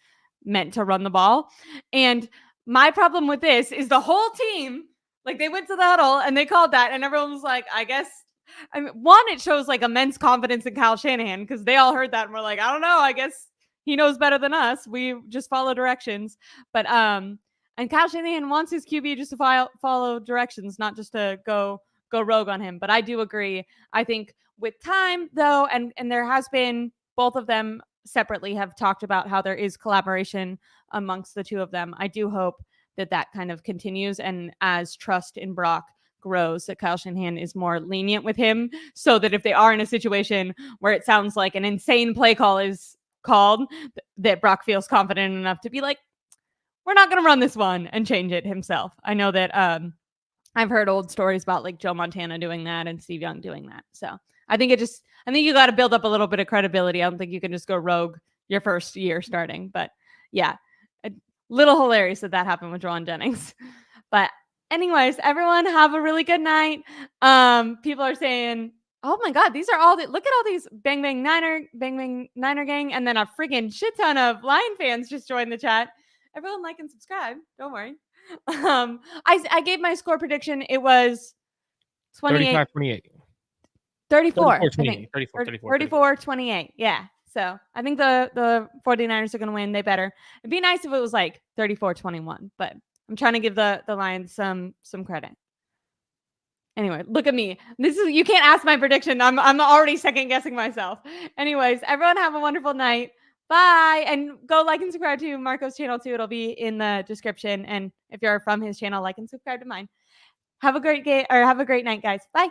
meant to run the ball. And my problem with this is the whole team, like they went to the huddle and they called that, and everyone was like, I guess. I mean, one, it shows like immense confidence in Kyle Shanahan because they all heard that and were like, I don't know, I guess he knows better than us. We just follow directions. But and Kyle Shanahan wants his QB just to follow directions, not just to go rogue on him. But I do agree. I think with time though, and there has been, both of them separately have talked about how there is collaboration amongst the two of them. I do hope that kind of continues, and as trust in Brock grows, that Kyle Shanahan is more lenient with him, so that if they are in a situation where it sounds like an insane play call is called, that Brock feels confident enough to be like, we're not going to run this one, and change it himself. I know that I've heard old stories about like Joe Montana doing that and Steve Young doing that. So I think you got to build up a little bit of credibility. I don't think you can just go rogue your first year starting. But yeah, a little hilarious that happened with Jawan Jennings. But anyways, everyone have a really good night. People are saying, oh my God, these are look at all these Bang Bang Niner gang. And then a freaking shit ton of Lion fans just joined the chat. Everyone like and subscribe. Don't worry. I gave my score prediction. It was 35, 28. 34. 34, 28. Yeah. So I think the 49ers are going to win. They better. It'd be nice if it was like 34-21, but I'm trying to give the Lions some credit. Anyway, look at me. You can't ask my prediction. I'm already second guessing myself. Anyways, everyone have a wonderful night. Bye. And go like and subscribe to Marco's channel too. It'll be in the description. And if you're from his channel, like and subscribe to mine. Have a great night, guys. Bye.